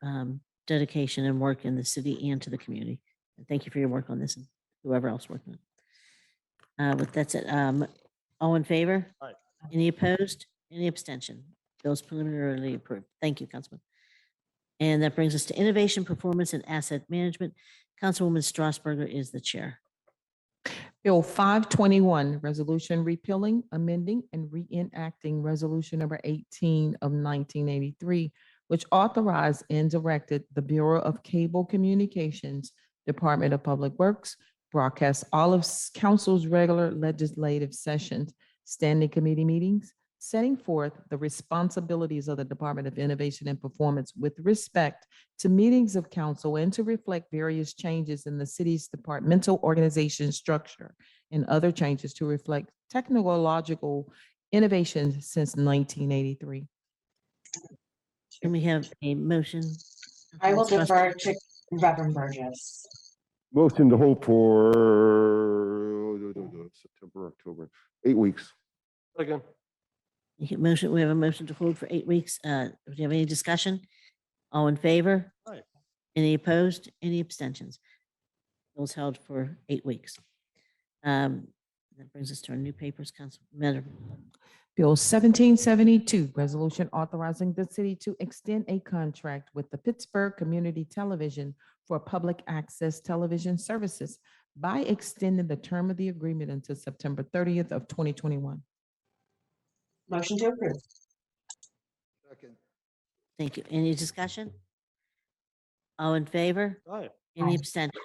dedication and work in the city and to the community. And thank you for your work on this and whoever else worked on it. But that's it. All in favor? Aye. Any opposed? Any abstention? Bills preliminarily approved. Thank you, Councilman. And that brings us to innovation, performance, and asset management. Councilwoman Strasburger is the chair. Bill 521, resolution repealing, amending, and reenacting resolution number 18 of 1983, which authorized and directed the Bureau of Cable Communications, Department of Public Works, broadcast all of council's regular legislative sessions, standing committee meetings, setting forth the responsibilities of the Department of Innovation and Performance with respect to meetings of council and to reflect various changes in the city's departmental organization structure and other changes to reflect technological innovations since 1983. Can we have a motion? I will Strasburger? defer to Reverend Burgess. Motion to hold for September, October, 8 weeks. Again. Motion, we have a motion to hold for 8 weeks. Do you have any discussion? All in favor? Aye. Any opposed? Any abstentions? Bills held for 8 weeks. That brings us to our new papers, Council. Bill 1772, resolution authorizing the city to extend a contract with the Pittsburgh Community Television for public access television services by extending the term of the agreement until September 30th of 2021. Motion to approve. Second. Thank you. Any discussion? All in favor? Aye. Any Aye. abstention?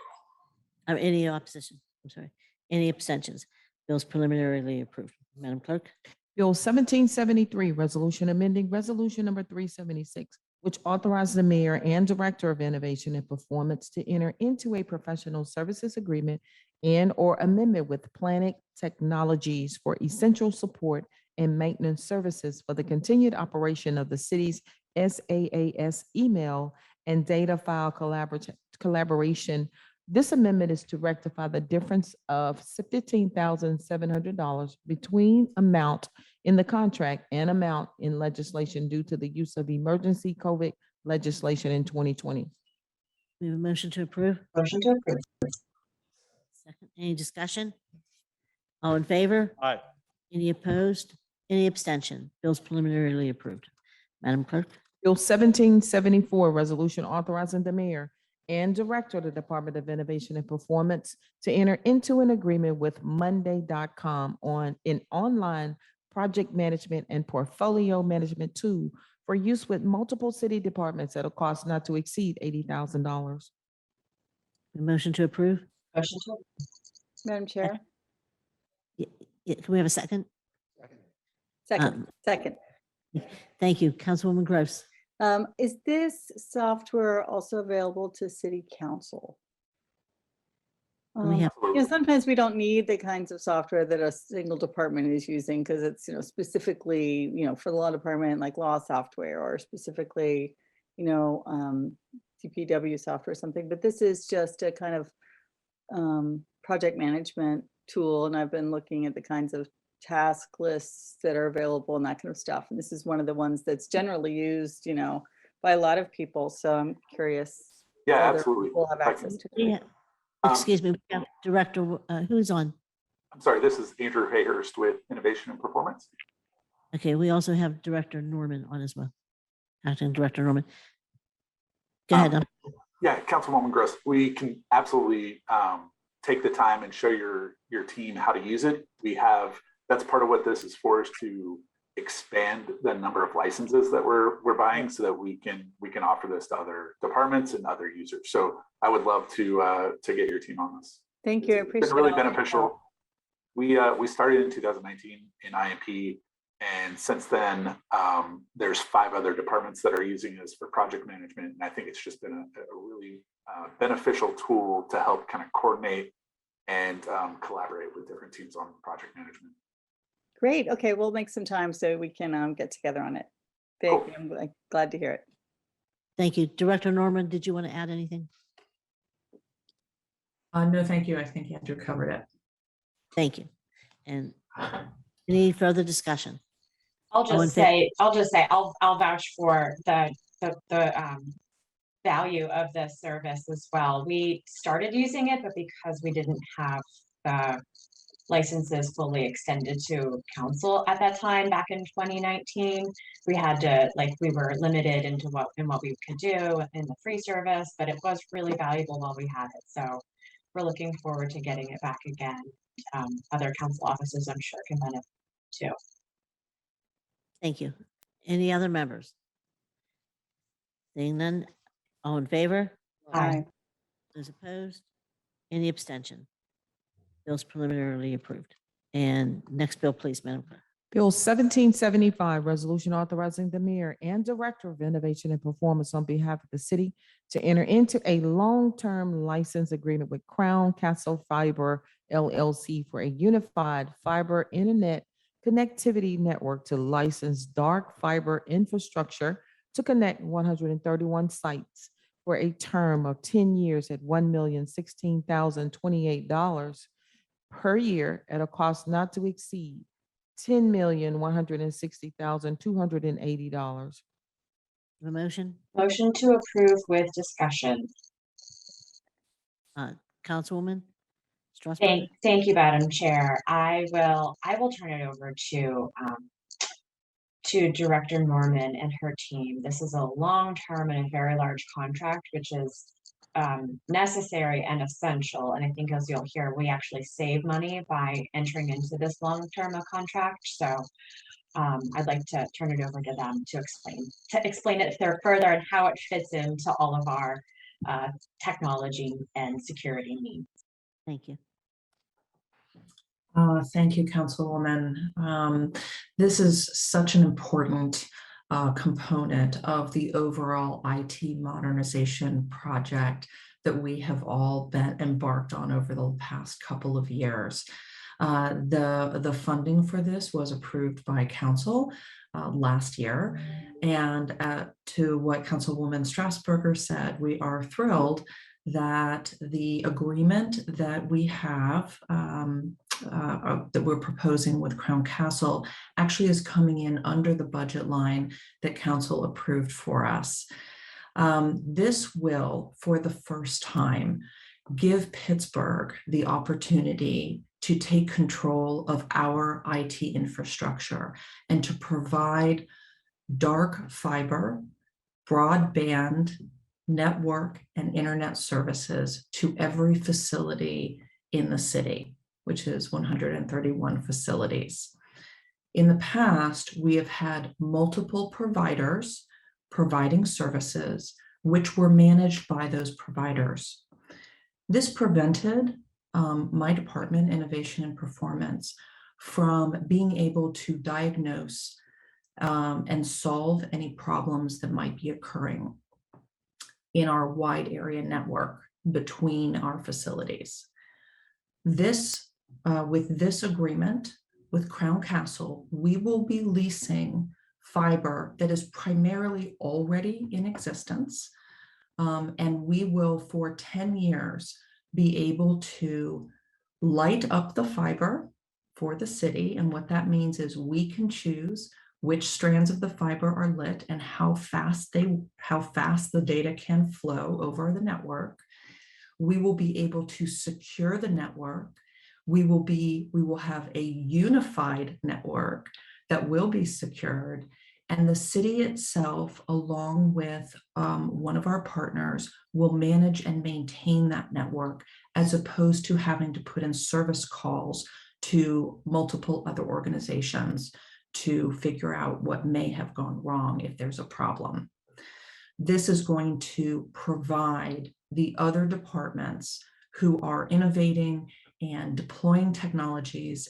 Or any opposition? I'm sorry. Any abstentions? Bills preliminarily approved. Madam Clerk? Bill 1773, resolution amending resolution number 376, which authorizes the mayor and director of innovation and performance to enter into a professional services agreement and/or amendment with Planet Technologies for essential support and maintenance services for the continued operation of the city's SaaS email and data file collaboration. This amendment is to rectify the difference of $15,700 between amount in the contract and amount in legislation due to the use of emergency COVID legislation in 2020. We have a motion to approve. Motion to approve. Second, any discussion? All in favor? Aye. Any opposed? Any abstention? Bills preliminarily approved. Madam Clerk? Bill 1774, resolution authorizing the mayor and director of the Department of Innovation and Performance to enter into an agreement with Monday.com on an online project management and portfolio management tool for use with multiple city departments at a cost not to exceed $80,000. A motion to approve? Motion to, Madam Chair? Can we have a second? Second, second. Thank you. Councilwoman Gross. Is this software also available to city council? We have, Sometimes we don't need the kinds of software that a single department is using because it's, specifically, for the law department, like law software, or specifically, DPW software or something. But this is just a kind of project management tool. And I've been looking at the kinds of task lists that are available and that kind of stuff. And this is one of the ones that's generally used, by a lot of people. So I'm curious. Yeah, whether absolutely. people have access to it. yeah. Excuse me, we have Director, who's on? I'm sorry, this is Andrew Hayhurst with Innovation and Performance. Okay, we also have Director Norman on as well. Acting Director Norman. Go ahead. Yeah, Councilwoman Gross, we can absolutely take the time and show your team how to use it. That's part of what this is for, is to expand the number of licenses that we're buying so that we can offer this to other departments and other users. So I would love to get your team on this. Thank you. I It's appreciate been really all the beneficial. We started in 2019 in IMP, and since then there's 5 other departments that are using this for project management. And I think it's just been a really beneficial tool to help kind of coordinate and collaborate with different teams on project management. Great. Okay, we'll make some time so we can get together on it. Thank you. I'm glad to hear it. Thank you. Director Norman, did you want to add anything? No, thank you. I think Andrew covered it. Thank you. And any further discussion? I'll just say, I'll vouch for the value of the service as well. We started using it, but because we didn't have the licenses fully extended to council at that time back in 2019, we had to, we were limited into what we could do in the free service, but it was really valuable while we had it. So we're looking forward to getting it back again. Other council offices, I'm sure, can benefit too. Thank you. Any other members? Seeing none, all in favor? Aye. Those opposed? Any abstention? Bill's preliminarily approved. And next bill, please, Madam Clerk. Bill 1775, resolution authorizing the mayor and director of innovation and performance on behalf of the city to enter into a long-term license agreement with Crown Castle Fiber LLC for a unified fiber internet connectivity network to license dark fiber infrastructure to connect 131 sites for a term of 10 years at $1,016,028 per year at a cost not to exceed $10,160,280. A motion? Motion to approve with discussion. Councilwoman Strasburger? Thank you, Madam Chair. I will turn it over to Director Norman and her team. This is a long-term and a very large contract, which is necessary and essential. And I think, as you'll hear, we actually save money by entering into this long-term contract. So I'd like to turn it over to them to explain it further and how it fits into all of our technology and security needs. Thank you. Thank you, Councilwoman. This is such an important component of the overall IT modernization project that we have all been embarked on over the past couple of years. The funding for this was approved by council last year. And to what Councilwoman Strasburger said, we are thrilled that the agreement that we have that we're proposing with Crown Castle actually is coming in under the budget line that council approved for us. This will, for the first time, give Pittsburgh the opportunity to take control of our IT infrastructure and to provide dark fiber, broadband, network, and internet services to every facility in the city, which is 131 facilities. In the past, we have had multiple providers providing services which were managed by those providers. This prevented my department, Innovation and Performance, from being able to diagnose and solve any problems that might be occurring in our wide area network between our facilities. With this agreement with Crown Castle, we will be leasing fiber that is primarily already in existence. And we will, for 10 years, be able to light up the fiber for the city. And what that means is we can choose which strands of the fiber are lit and how fast the data can flow over the network. We will be able to secure the network. We will have a unified network that will be secured. And the city itself, along with one of our partners, will manage and maintain that network, as opposed to having to put in service calls to multiple other organizations to figure out what may have gone wrong if there's a problem. This is going to provide the other departments who are innovating and deploying technologies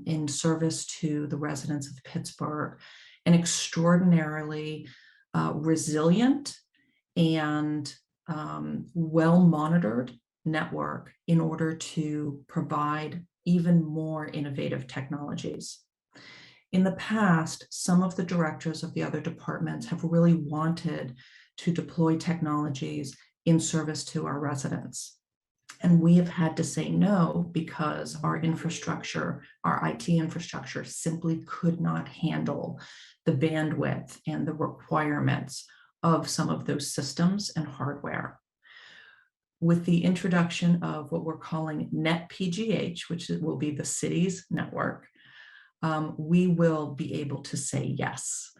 in service to the residents of Pittsburgh an extraordinarily resilient and well-monitored network in order to provide even more innovative technologies. In the past, some of the directors of the other departments have really wanted to deploy technologies in service to our residents. And we have had to say no because our infrastructure, our IT infrastructure, simply could not handle the bandwidth and the requirements of some of those systems and hardware. With the introduction of what we're calling NetPGH, which will be the city's network, we will be able to say yes.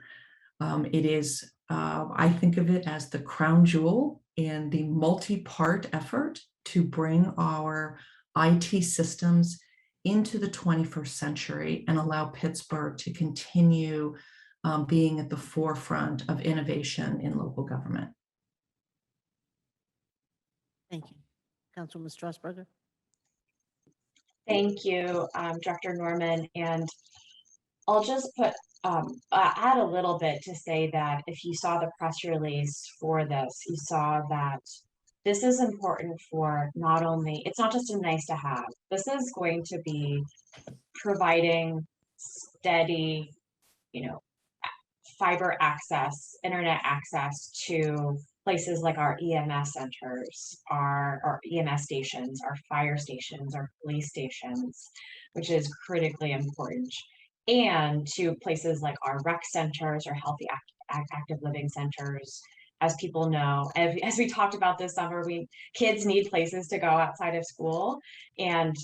It is, I think of it as the crown jewel in the multi-part effort to bring our IT systems into the 21st century and allow Pittsburgh to continue being at the forefront of innovation in local government. Thank you. Councilwoman Strasburger. Thank you, Director Norman. And I'll just add a little bit to say that if you saw the press release for this, you saw that this is important for not only, it's not just a nice to have, this is going to be providing steady, fiber access, internet access to places like our EMS centers, our EMS stations, our fire stations, our police stations, which is critically important, and to places like our rec centers or healthy active living centers. As people know, as we talked about this summer, kids need places to go outside of school, and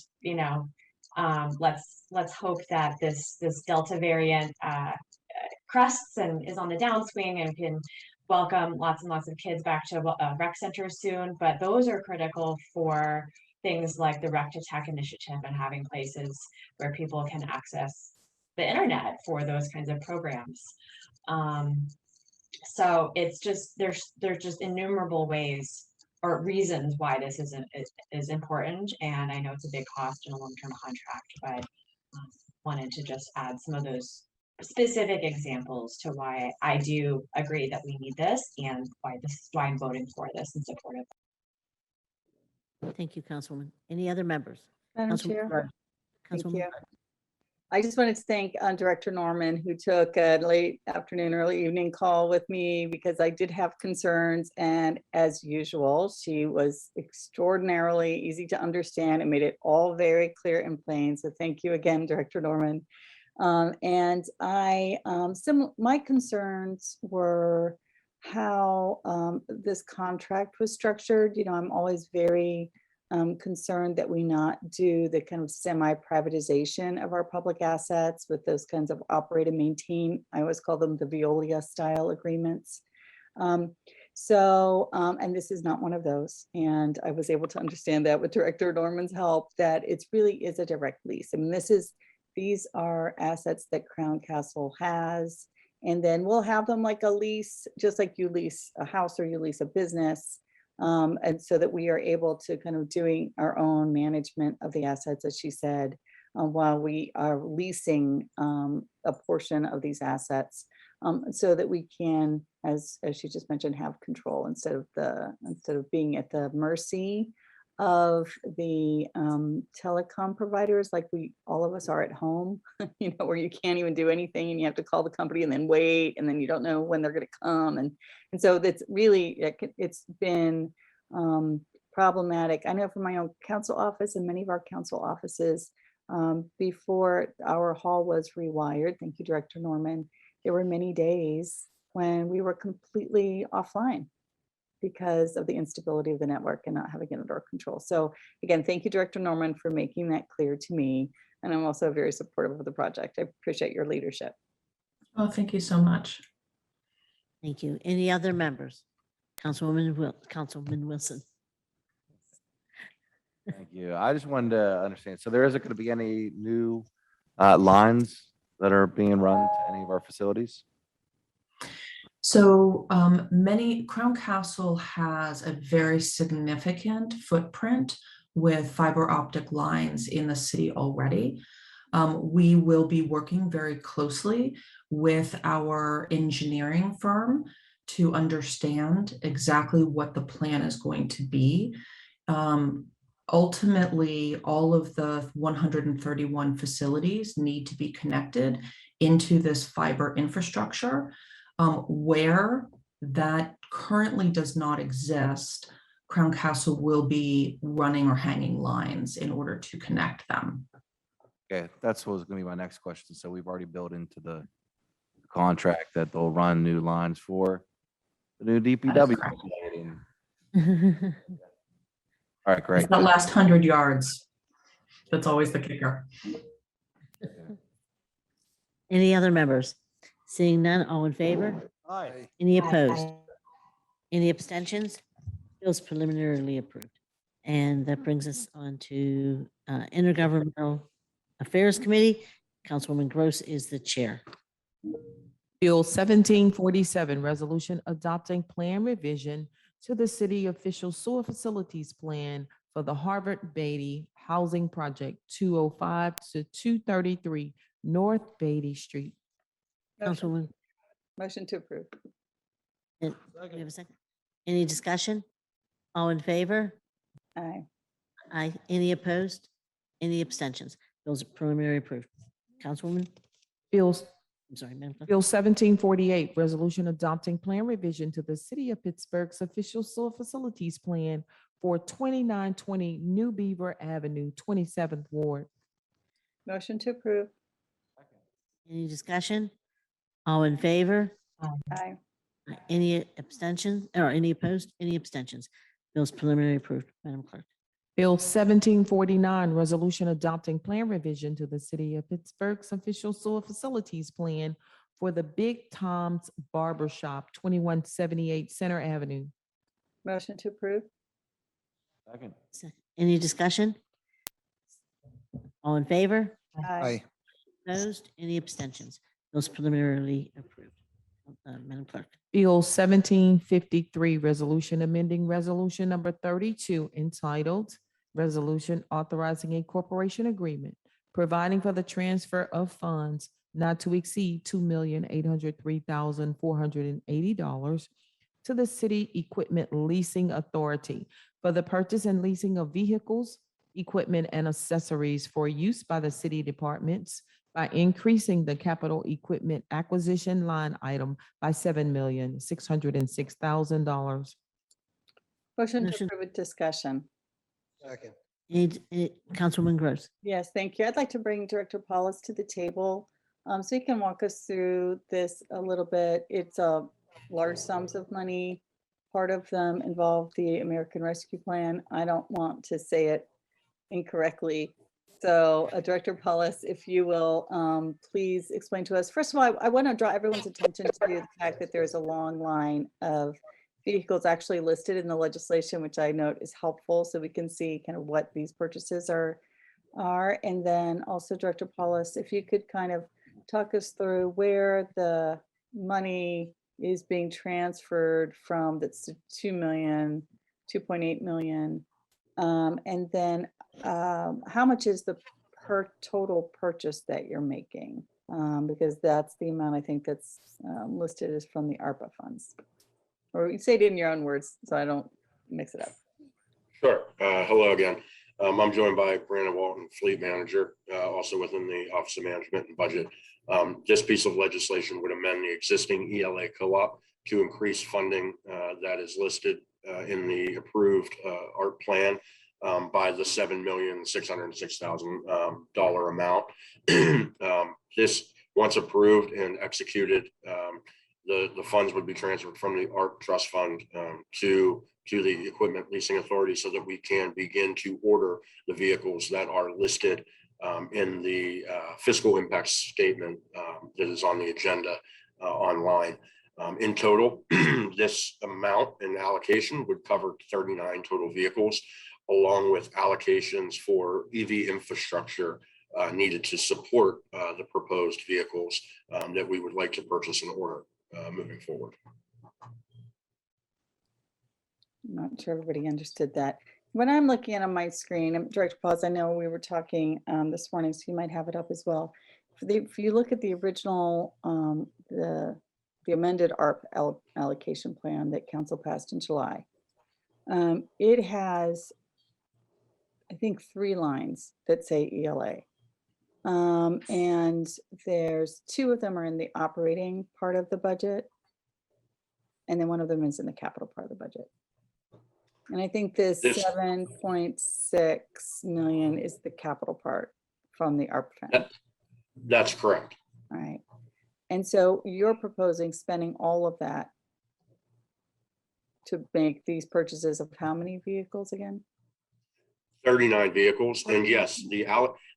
let's hope that this Delta variant crests and is on the downswing and can welcome lots and lots of kids back to rec centers soon. But those are critical for things like the Rec to Tech initiative and having places where people can access the internet for those kinds of programs. So it's just there's just innumerable ways or reasons why this is important, and I know it's a big cost in a long-term contract, but wanted to just add some of those specific examples to why I do agree that we need this and why I'm voting for this and support of it. Thank you, Councilwoman. Any other members? Madam Councilwoman Chair. Burr. Thank Councilwoman you. Burr. I just wanted to thank Director Norman, who took a late afternoon, early evening call with me because I did have concerns. And as usual, she was extraordinarily easy to understand and made it all very clear and plain. So thank you again, Director Norman. And my concerns were how this contract was structured. I'm always very concerned that we not do the kind of semi-privatization of our public assets with those kinds of operate and maintain. I always call them the Veolia style agreements. And this is not one of those. And I was able to understand that with Director Norman's help, that it really is a direct lease. I mean, these are assets that Crown Castle has, and then we'll have them like a lease, just like you lease a house or you lease a business. And so that we are able to kind of doing our own management of the assets, as she said, while we are leasing a portion of these assets, so that we can, as she just mentioned, have control instead of being at the mercy of the telecom providers, like all of us are at home, where you can't even do anything and you have to call the company and then wait, and then you don't know when they're going to come. And so that's really, it's been problematic. I know from my own council office and many of our council offices, before our hall was rewired, thank you, Director Norman, there were many days when we were completely offline because of the instability of the network and not having it under control. So again, thank you, Director Norman, for making that clear to me. And I'm also very supportive of the project. I appreciate your leadership. Oh, thank you so much. Thank you. Any other members? Councilman Wilson. Thank you. I just wanted to understand, so there isn't going to be any new lines that are being run to any of our facilities? So Crown Castle has a very significant footprint with fiber optic lines in the city already. We will be working very closely with our engineering firm to understand exactly what the plan is going to be. Ultimately, all of the 131 facilities need to be connected into this fiber infrastructure. Where that currently does not exist, Crown Castle will be running or hanging lines in order to connect them. Okay, that's what was going to be my next question. So we've already built into the contract that they'll run new lines for the new DPW. All right, great. It's that last 100 yards. That's always the kicker. Any other members? Seeing none, all in favor? Aye. Any opposed? Any abstentions? Bill's preliminarily approved. And that brings us on to Intergovernmental Affairs Committee. Councilwoman Gross is the chair. Bill 1747, resolution adopting plan revision to the city official sewer facilities plan for the Harvard Beatty Housing Project 205 to 233 North Beatty Street. Councilwoman. Motion to approve. We have a second. Any discussion? All in favor? Aye. Aye. Any opposed? Any abstentions? Bills are preliminary approved. Councilwoman? Bills. I'm sorry, Madam Clerk. Bill 1748, resolution adopting plan revision to the city of Pittsburgh's official sewer facilities plan for 2920 New Beaver Avenue, 27th Ward. Motion to approve. Any discussion? All in favor? Aye. Any abstentions or any opposed? Any abstentions? Bills preliminary approved, Madam Clerk. Bill 1749, resolution adopting plan revision to the city of Pittsburgh's official sewer facilities plan for the Big Tom's Barber Shop, 2178 Center Avenue. Motion to approve. Second. Any discussion? All in favor? Aye. Opposed? Any abstentions? Bills preliminarily approved. Madam Clerk. Bill 1753, resolution amending resolution number 32 entitled Resolution Authorizing a Corporation Agreement, providing for the transfer of funds not to exceed $2,803,480 to the City Equipment Leasing Authority for the purchase and leasing of vehicles, equipment, and accessories for use by the city departments by increasing the capital equipment acquisition line item by $7,606,000. Motion to approve with discussion. Second. Councilwoman Gross. Yes, thank you. I'd like to bring Director Paulus to the table so he can walk us through this a little bit. It's large sums of money. Part of them involve the American Rescue Plan. I don't want to say it incorrectly. So Director Paulus, if you will, please explain to us. First of all, I want to draw everyone's attention to the fact that there's a long line of vehicles actually listed in the legislation, which I note is helpful so we can see kind of what these purchases are. And then also Director Paulus, if you could kind of talk us through where the money is being transferred from, that's $2 million 2.8 million. And then how much is the total purchase that you're making? Because that's the amount I think that's listed as from the ARPA funds. Or you say it in your own words so I don't mix it up. Sure. Hello again. I'm joined by Brandon Walton, Fleet Manager, also within the Office of Management and Budget. This piece of legislation would amend the existing ELA co-op to increase funding that is listed in the approved ARP plan by the $7,606,000 amount. This, once approved and executed, the funds would be transferred from the ARP Trust Fund to the Equipment Leasing Authority so that we can begin to order the vehicles that are listed in the fiscal impact statement that is on the agenda online. In total, this amount and allocation would cover 39 total vehicles, along with allocations for EV infrastructure needed to support the proposed vehicles that we would like to purchase and order moving forward. I'm not sure everybody understood that. When I'm looking at on my screen, Director Pauls, I know we were talking this morning, so you might have it up as well. If you look at the original, the amended ARP allocation plan that council passed in July, it has, I think, 3 lines that say ELA. And there's 2 of them are in the operating part of the budget. And then 1 of them is in the capital part of the budget. And I think this 7.6 million is the capital part from the ARP fund. That's correct. All right. And so you're proposing spending all of that to make these purchases of how many vehicles again? 39 vehicles. And yes, the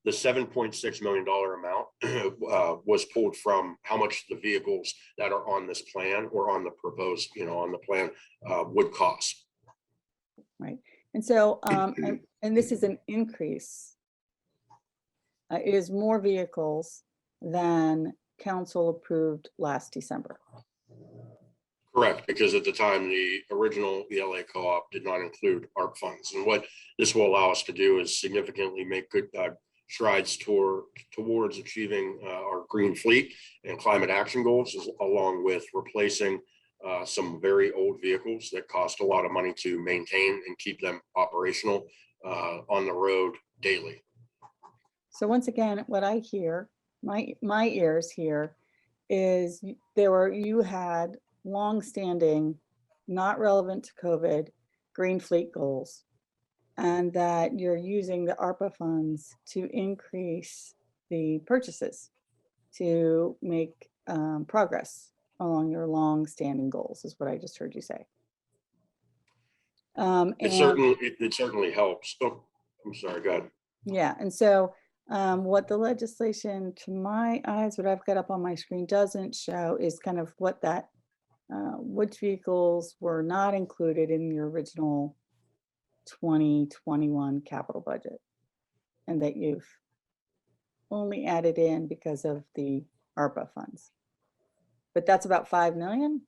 $7.6 million amount was pulled from how much the vehicles that are on this plan or on the proposed, on the plan would cost. Right. And so, and this is an increase. It is more vehicles than council approved last December. Correct, because at the time, the original ELA co-op did not include ARP funds. And what this will allow us to do is significantly make good strides towards achieving our green fleet and climate action goals, along with replacing some very old vehicles that cost a lot of money to maintain and keep them operational on the road daily. So once again, what I hear, my ears hear, is you had longstanding, not relevant to COVID, green fleet goals, and that you're using the ARPA funds to increase the purchases to make progress along your long-standing goals, is what I just heard you say. It certainly helps. Oh, I'm sorry, go ahead. Yeah, and so what the legislation, to my eyes, what I've got up on my screen doesn't show is kind of what that, which vehicles were not included in your original 2021 capital budget, and that you've only added in because of the ARPA funds. But that's about 5 million?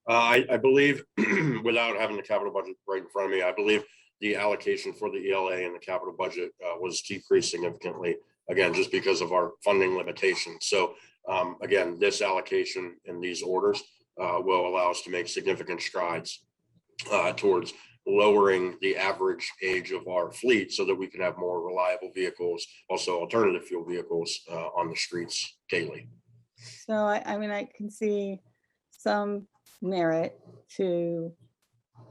I believe, without having the capital budget right in front of me, I believe the allocation for the ELA and the capital budget was decreased significantly, again, just because of our funding limitations. So again, this allocation and these orders will allow us to make significant strides towards lowering the average age of our fleet so that we can have more reliable vehicles, also alternative fuel vehicles on the streets daily. So I mean, I can see some merit to,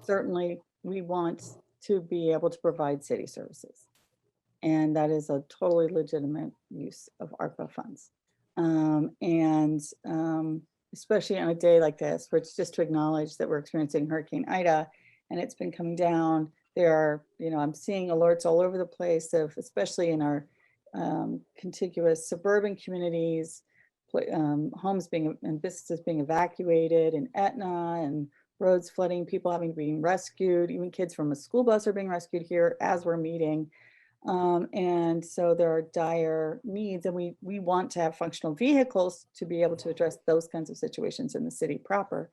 certainly we want to be able to provide city services. And that is a totally legitimate use of ARPA funds. Especially on a day like this, which just to acknowledge that we're experiencing Hurricane Ida and it's been coming down. There are, I'm seeing alerts all over the place of, especially in our contiguous suburban communities, homes and businesses being evacuated, and Etna, and roads flooding, people having been rescued, even kids from a school bus are being rescued here as we're meeting. And so there are dire needs, and we want to have functional vehicles to be able to address those kinds of situations in the city proper.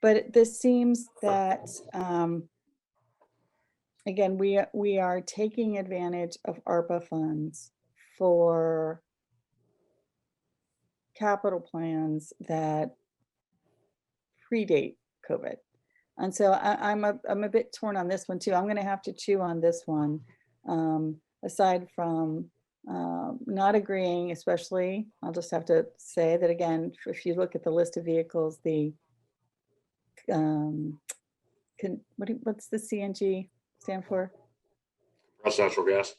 But this seems that, again, we are taking advantage of ARPA funds for capital plans that predate COVID. And so I'm a bit torn on this one too. I'm going to have to chew on this one. Aside from not agreeing, especially, I'll just have to say that again, if you look at the list of vehicles, the what's the CNG stand for? Compressed natural gas.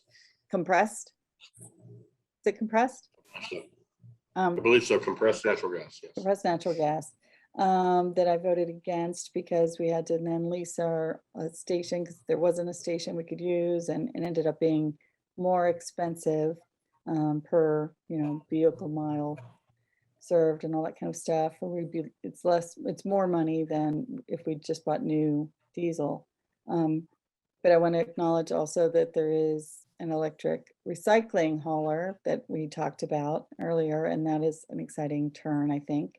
Compressed? Is it compressed? I believe so. Compressed natural gas. Yes. Compressed natural gas. That I voted against because we had to then lease our station because there wasn't a station we could use, and it ended up being more expensive per vehicle mile served and all that kind of stuff. It's more money than if we just bought new diesel. But I want to acknowledge also that there is an electric recycling hauler that we talked about earlier, and that is an exciting turn, I think.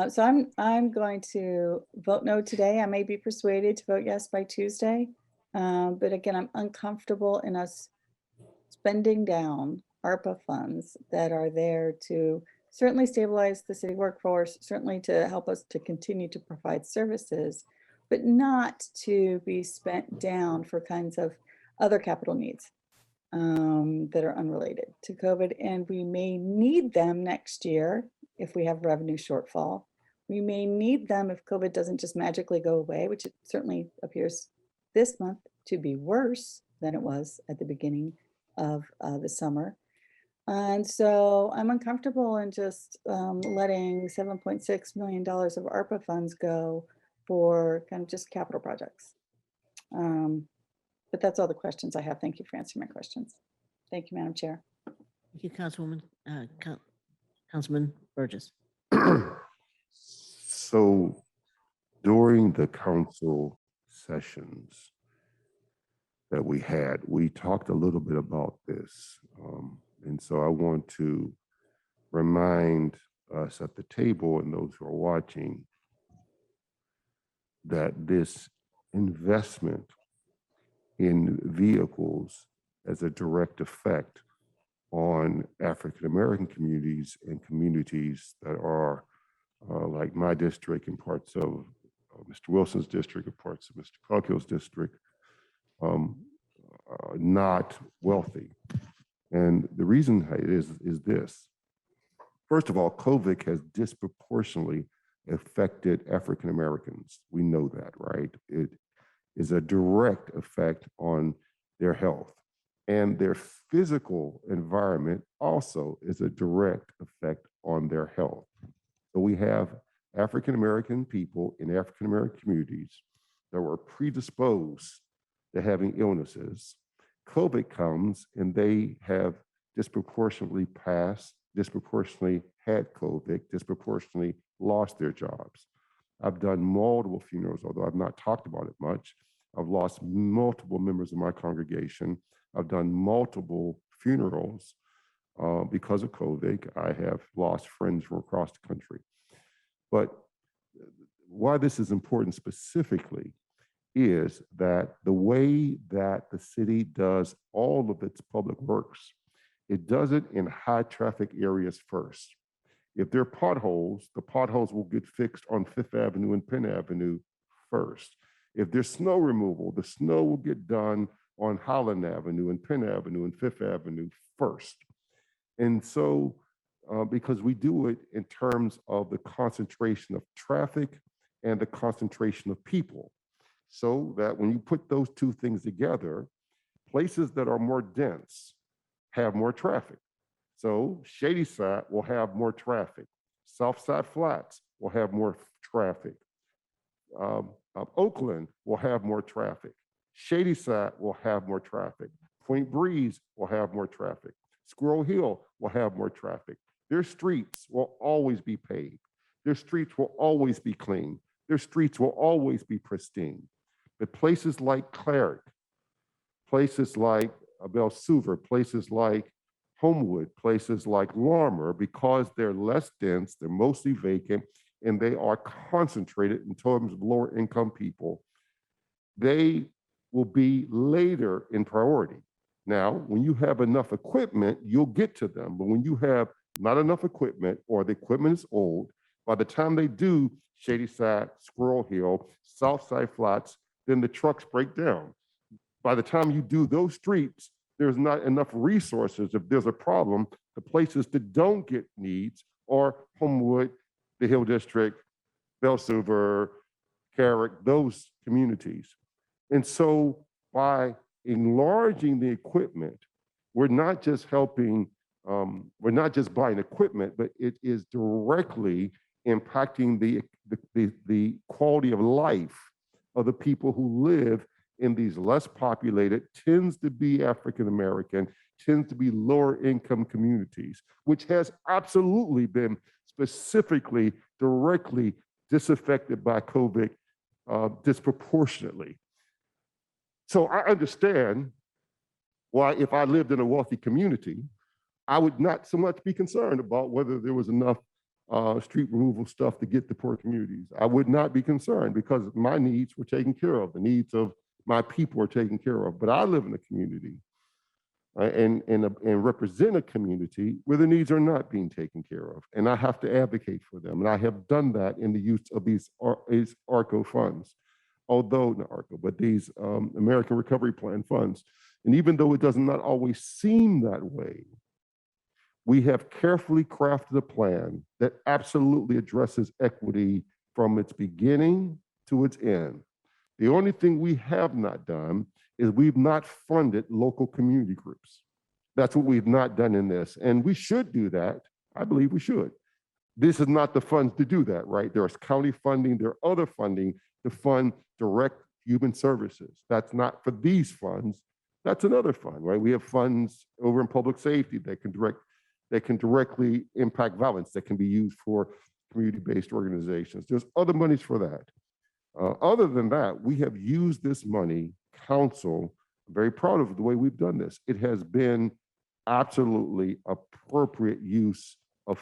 So I'm going to vote no today. I may be persuaded to vote yes by Tuesday. But again, I'm uncomfortable in us spending down ARPA funds that are there to certainly stabilize the city workforce, certainly to help us to continue to provide services, but not to be spent down for kinds of other capital needs that are unrelated to COVID. And we may need them next year if we have revenue shortfall. We may need them if COVID doesn't just magically go away, which it certainly appears this month to be worse than it was at the beginning of the summer. And so I'm uncomfortable in just letting $7.6 million of ARPA funds go for kind of just capital projects. But that's all the questions I have. Thank you for answering my questions. Thank you, Madam Chair. Thank you, Councilman Burgess. So during the council sessions that we had, we talked a little bit about this. And so I want to remind us at the table and those who are watching that this investment in vehicles has a direct effect on African-American communities and communities that are like my district and parts of Mr. Wilson's district and parts of Mr. Coghill's district, not wealthy. And the reason it is this. First of all, COVID has disproportionately affected African Americans. We know that, right? It is a direct effect on their health. And their physical environment also is a direct effect on their health. So we have African American people in African American communities that were predisposed to having illnesses. COVID comes and they have disproportionately had COVID, disproportionately lost their jobs. I've done multiple funerals, although I've not talked about it much. I've lost multiple members of my congregation. I've done multiple funerals because of COVID. I have lost friends from across the country. But why this is important specifically is that the way that the city does all of its public works, it does it in high traffic areas first. If there are potholes, the potholes will get fixed on Fifth Avenue and Penn Avenue first. If there's snow removal, the snow will get done on Holland Avenue and Penn Avenue and Fifth Avenue first. And so, because we do it in terms of the concentration of traffic and the concentration of people, so that when you put those two things together, places that are more dense have more traffic. So Shadyside will have more traffic. Southside Flats will have more traffic. Oakland will have more traffic. Shadyside will have more traffic. Point Breeze will have more traffic. Squirrel Hill will have more traffic. Their streets will always be paved. Their streets will always be clean. Their streets will always be pristine. But places like Cleric, places like Belsuver, places like Homewood, places like Lorimer, because they're less dense, they're mostly vacant, and they are concentrated in terms of lower income people, they will be later in priority. Now, when you have enough equipment, you'll get to them. But when you have not enough equipment or the equipment is old, by the time they do Shady Side, Squirrel Hill, Southside Flats, then the trucks break down. By the time you do those streets, there's not enough resources. If there's a problem, the places that don't get needs are Homewood, the Hill District, Bell Silver, Carrick, those communities. And so by enlarging the equipment, we're not just helping, we're not just buying equipment, but it is directly impacting the quality of life of the people who live in these less populated, tends to be African-American, tends to be lower income communities, which has absolutely been specifically, directly disaffected by COVID disproportionately. So I understand why if I lived in a wealthy community, I would not so much be concerned about whether there was enough street removal stuff to get to poor communities. I would not be concerned because my needs were taken care of. The needs of my people are taken care of. But I live in a community and represent a community where the needs are not being taken care of. And I have to advocate for them. And I have done that in the use of these ARCO funds. Although, not ARCO, but these American Recovery Plan funds. And even though it does not always seem that way, we have carefully crafted a plan that absolutely addresses equity from its beginning to its end. The only thing we have not done is we've not funded local community groups. That's what we've not done in this. And we should do that. I believe we should. This is not the funds to do that, right? There's county funding, there are other funding to fund direct human services. That's not for these funds. That's another fund, right? We have funds over in public safety that can directly impact violence, that can be used for community-based organizations. There's other monies for that. Other than that, we have used this money, council, I'm very proud of the way we've done this. It has been absolutely appropriate use of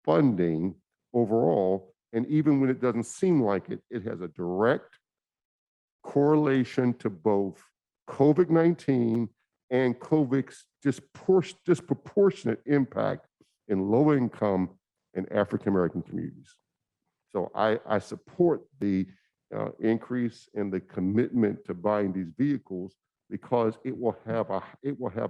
funding overall. And even when it doesn't seem like it, it has a direct correlation to both COVID-19 and COVID's disproportionate impact in low income and African-American communities. So I support the increase in the commitment to buying these vehicles because it will have a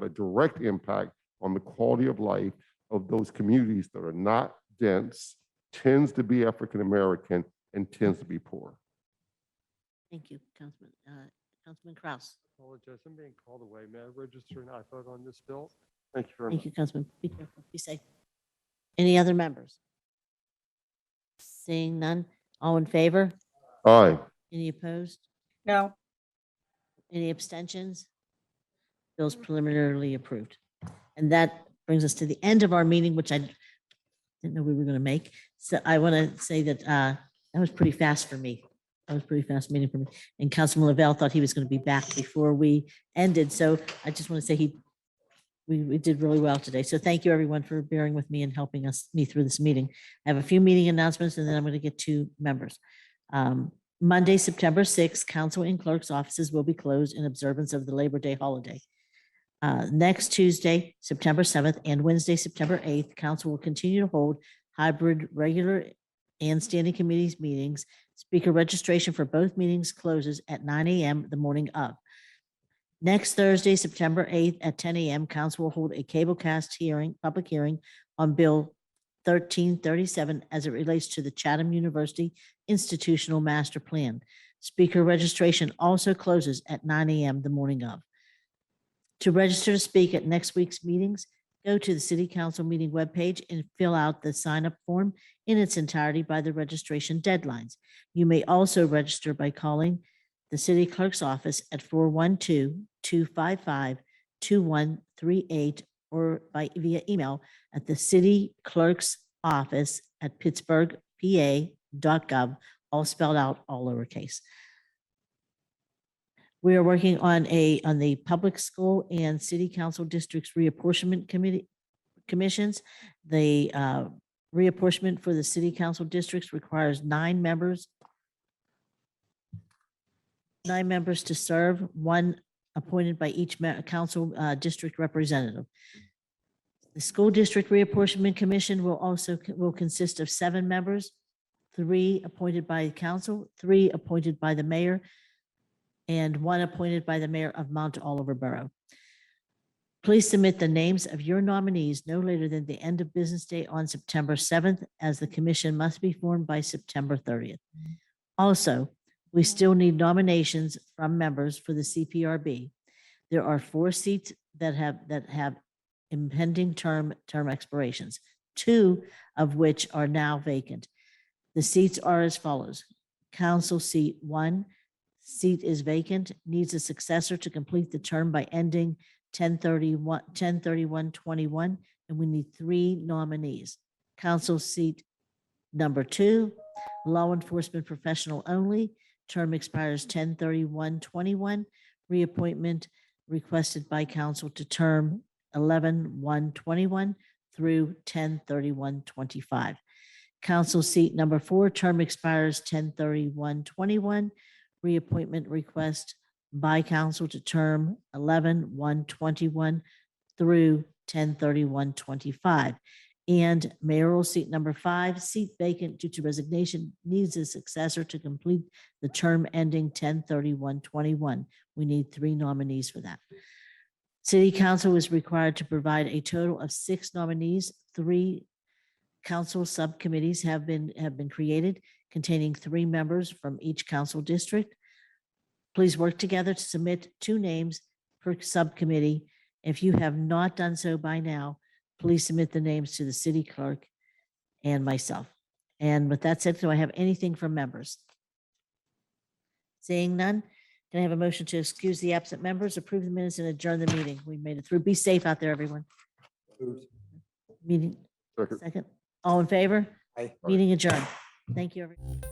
direct impact on the quality of life of those communities that are not dense, tends to be African-American, and tends to be poor. Thank you, Councilman Kraus. Apologize, I'm being called away. May I register an aye vote on this bill? Thank you very Thank much. you, Councilman. Be careful, be safe. Any other members? Seeing none, all in favor? Aye. Any opposed? No. Any abstentions? Bill's preliminarily approved. And that brings us to the end of our meeting, which I didn't know we were going to make. So I want to say that that was pretty fast for me. That was a pretty fast meeting for me. And Councilman Lavelle thought he was going to be back before we ended. So I just want to say we did really well today. So thank you everyone for bearing with me and helping me through this meeting. I have a few meeting announcements and then I'm going to get to members. Monday, September 6th, council and clerk's offices will be closed in observance of the Labor Day holiday. Next Tuesday, September 7th and Wednesday, September 8th, council will continue to hold hybrid regular and standing committees meetings. Speaker registration for both meetings closes at 9 a.m. the morning of. Next Thursday, September 8th at 10 a.m., council will hold a cablecast public hearing on Bill 1337 as it relates to the Chatham University Institutional Master Plan. Speaker registration also closes at 9 a.m. the morning of. To register to speak at next week's meetings, go to the City Council meeting webpage and fill out the sign-up form in its entirety by the registration deadlines. You may also register by calling the City Clerk's office at 412-255-2138 or via email at the City Clerk's office at pittsburghpa.gov, all spelled out, all lowercase. We are working on the public school and city council districts reapportionment commissions. The reapportionment for the city council districts requires 9 members. 9 members to serve, 1 appointed by each council district representative. The school district reapportionment commission will consist of 7 members, 3 appointed by council, 3 appointed by the mayor, and 1 appointed by the mayor of Mount Oliver Borough. Please submit the names of your nominees no later than the end of business day on September 7th, as the commission must be formed by September 30th. Also, we still need nominations from members for the CPRB. There are 4 seats that have impending term expirations, 2 of which are now vacant. The seats are as follows. Council seat 1, seat is vacant, needs a successor to complete the term by ending 10/31/21, and we need 3 nominees. Council seat number 2, law enforcement professional only, term expires 10/31/21, reappointment requested by council to term 11/1/21 through 10/31/25. Council seat number 4, term expires 10/31/21, reappointment request by council to term 11/1/21 through 10/31/25. And mayoral seat number 5, seat vacant due to resignation, needs a successor to complete the term ending 10/31/21. We need 3 nominees for that. City council is required to provide a total of 6 nominees. 3 council subcommittees have been created containing 3 members from each council district. Please work together to submit 2 names per subcommittee. If you have not done so by now, please submit the names to the city clerk and myself. And with that said, do I have anything from members? Seeing none, can I have a motion to excuse the absent members, approve the minutes, and adjourn the meeting? We made it through. Be safe out there, everyone. Meeting, second. All in favor? Aye. Meeting adjourned. Thank you, everyone.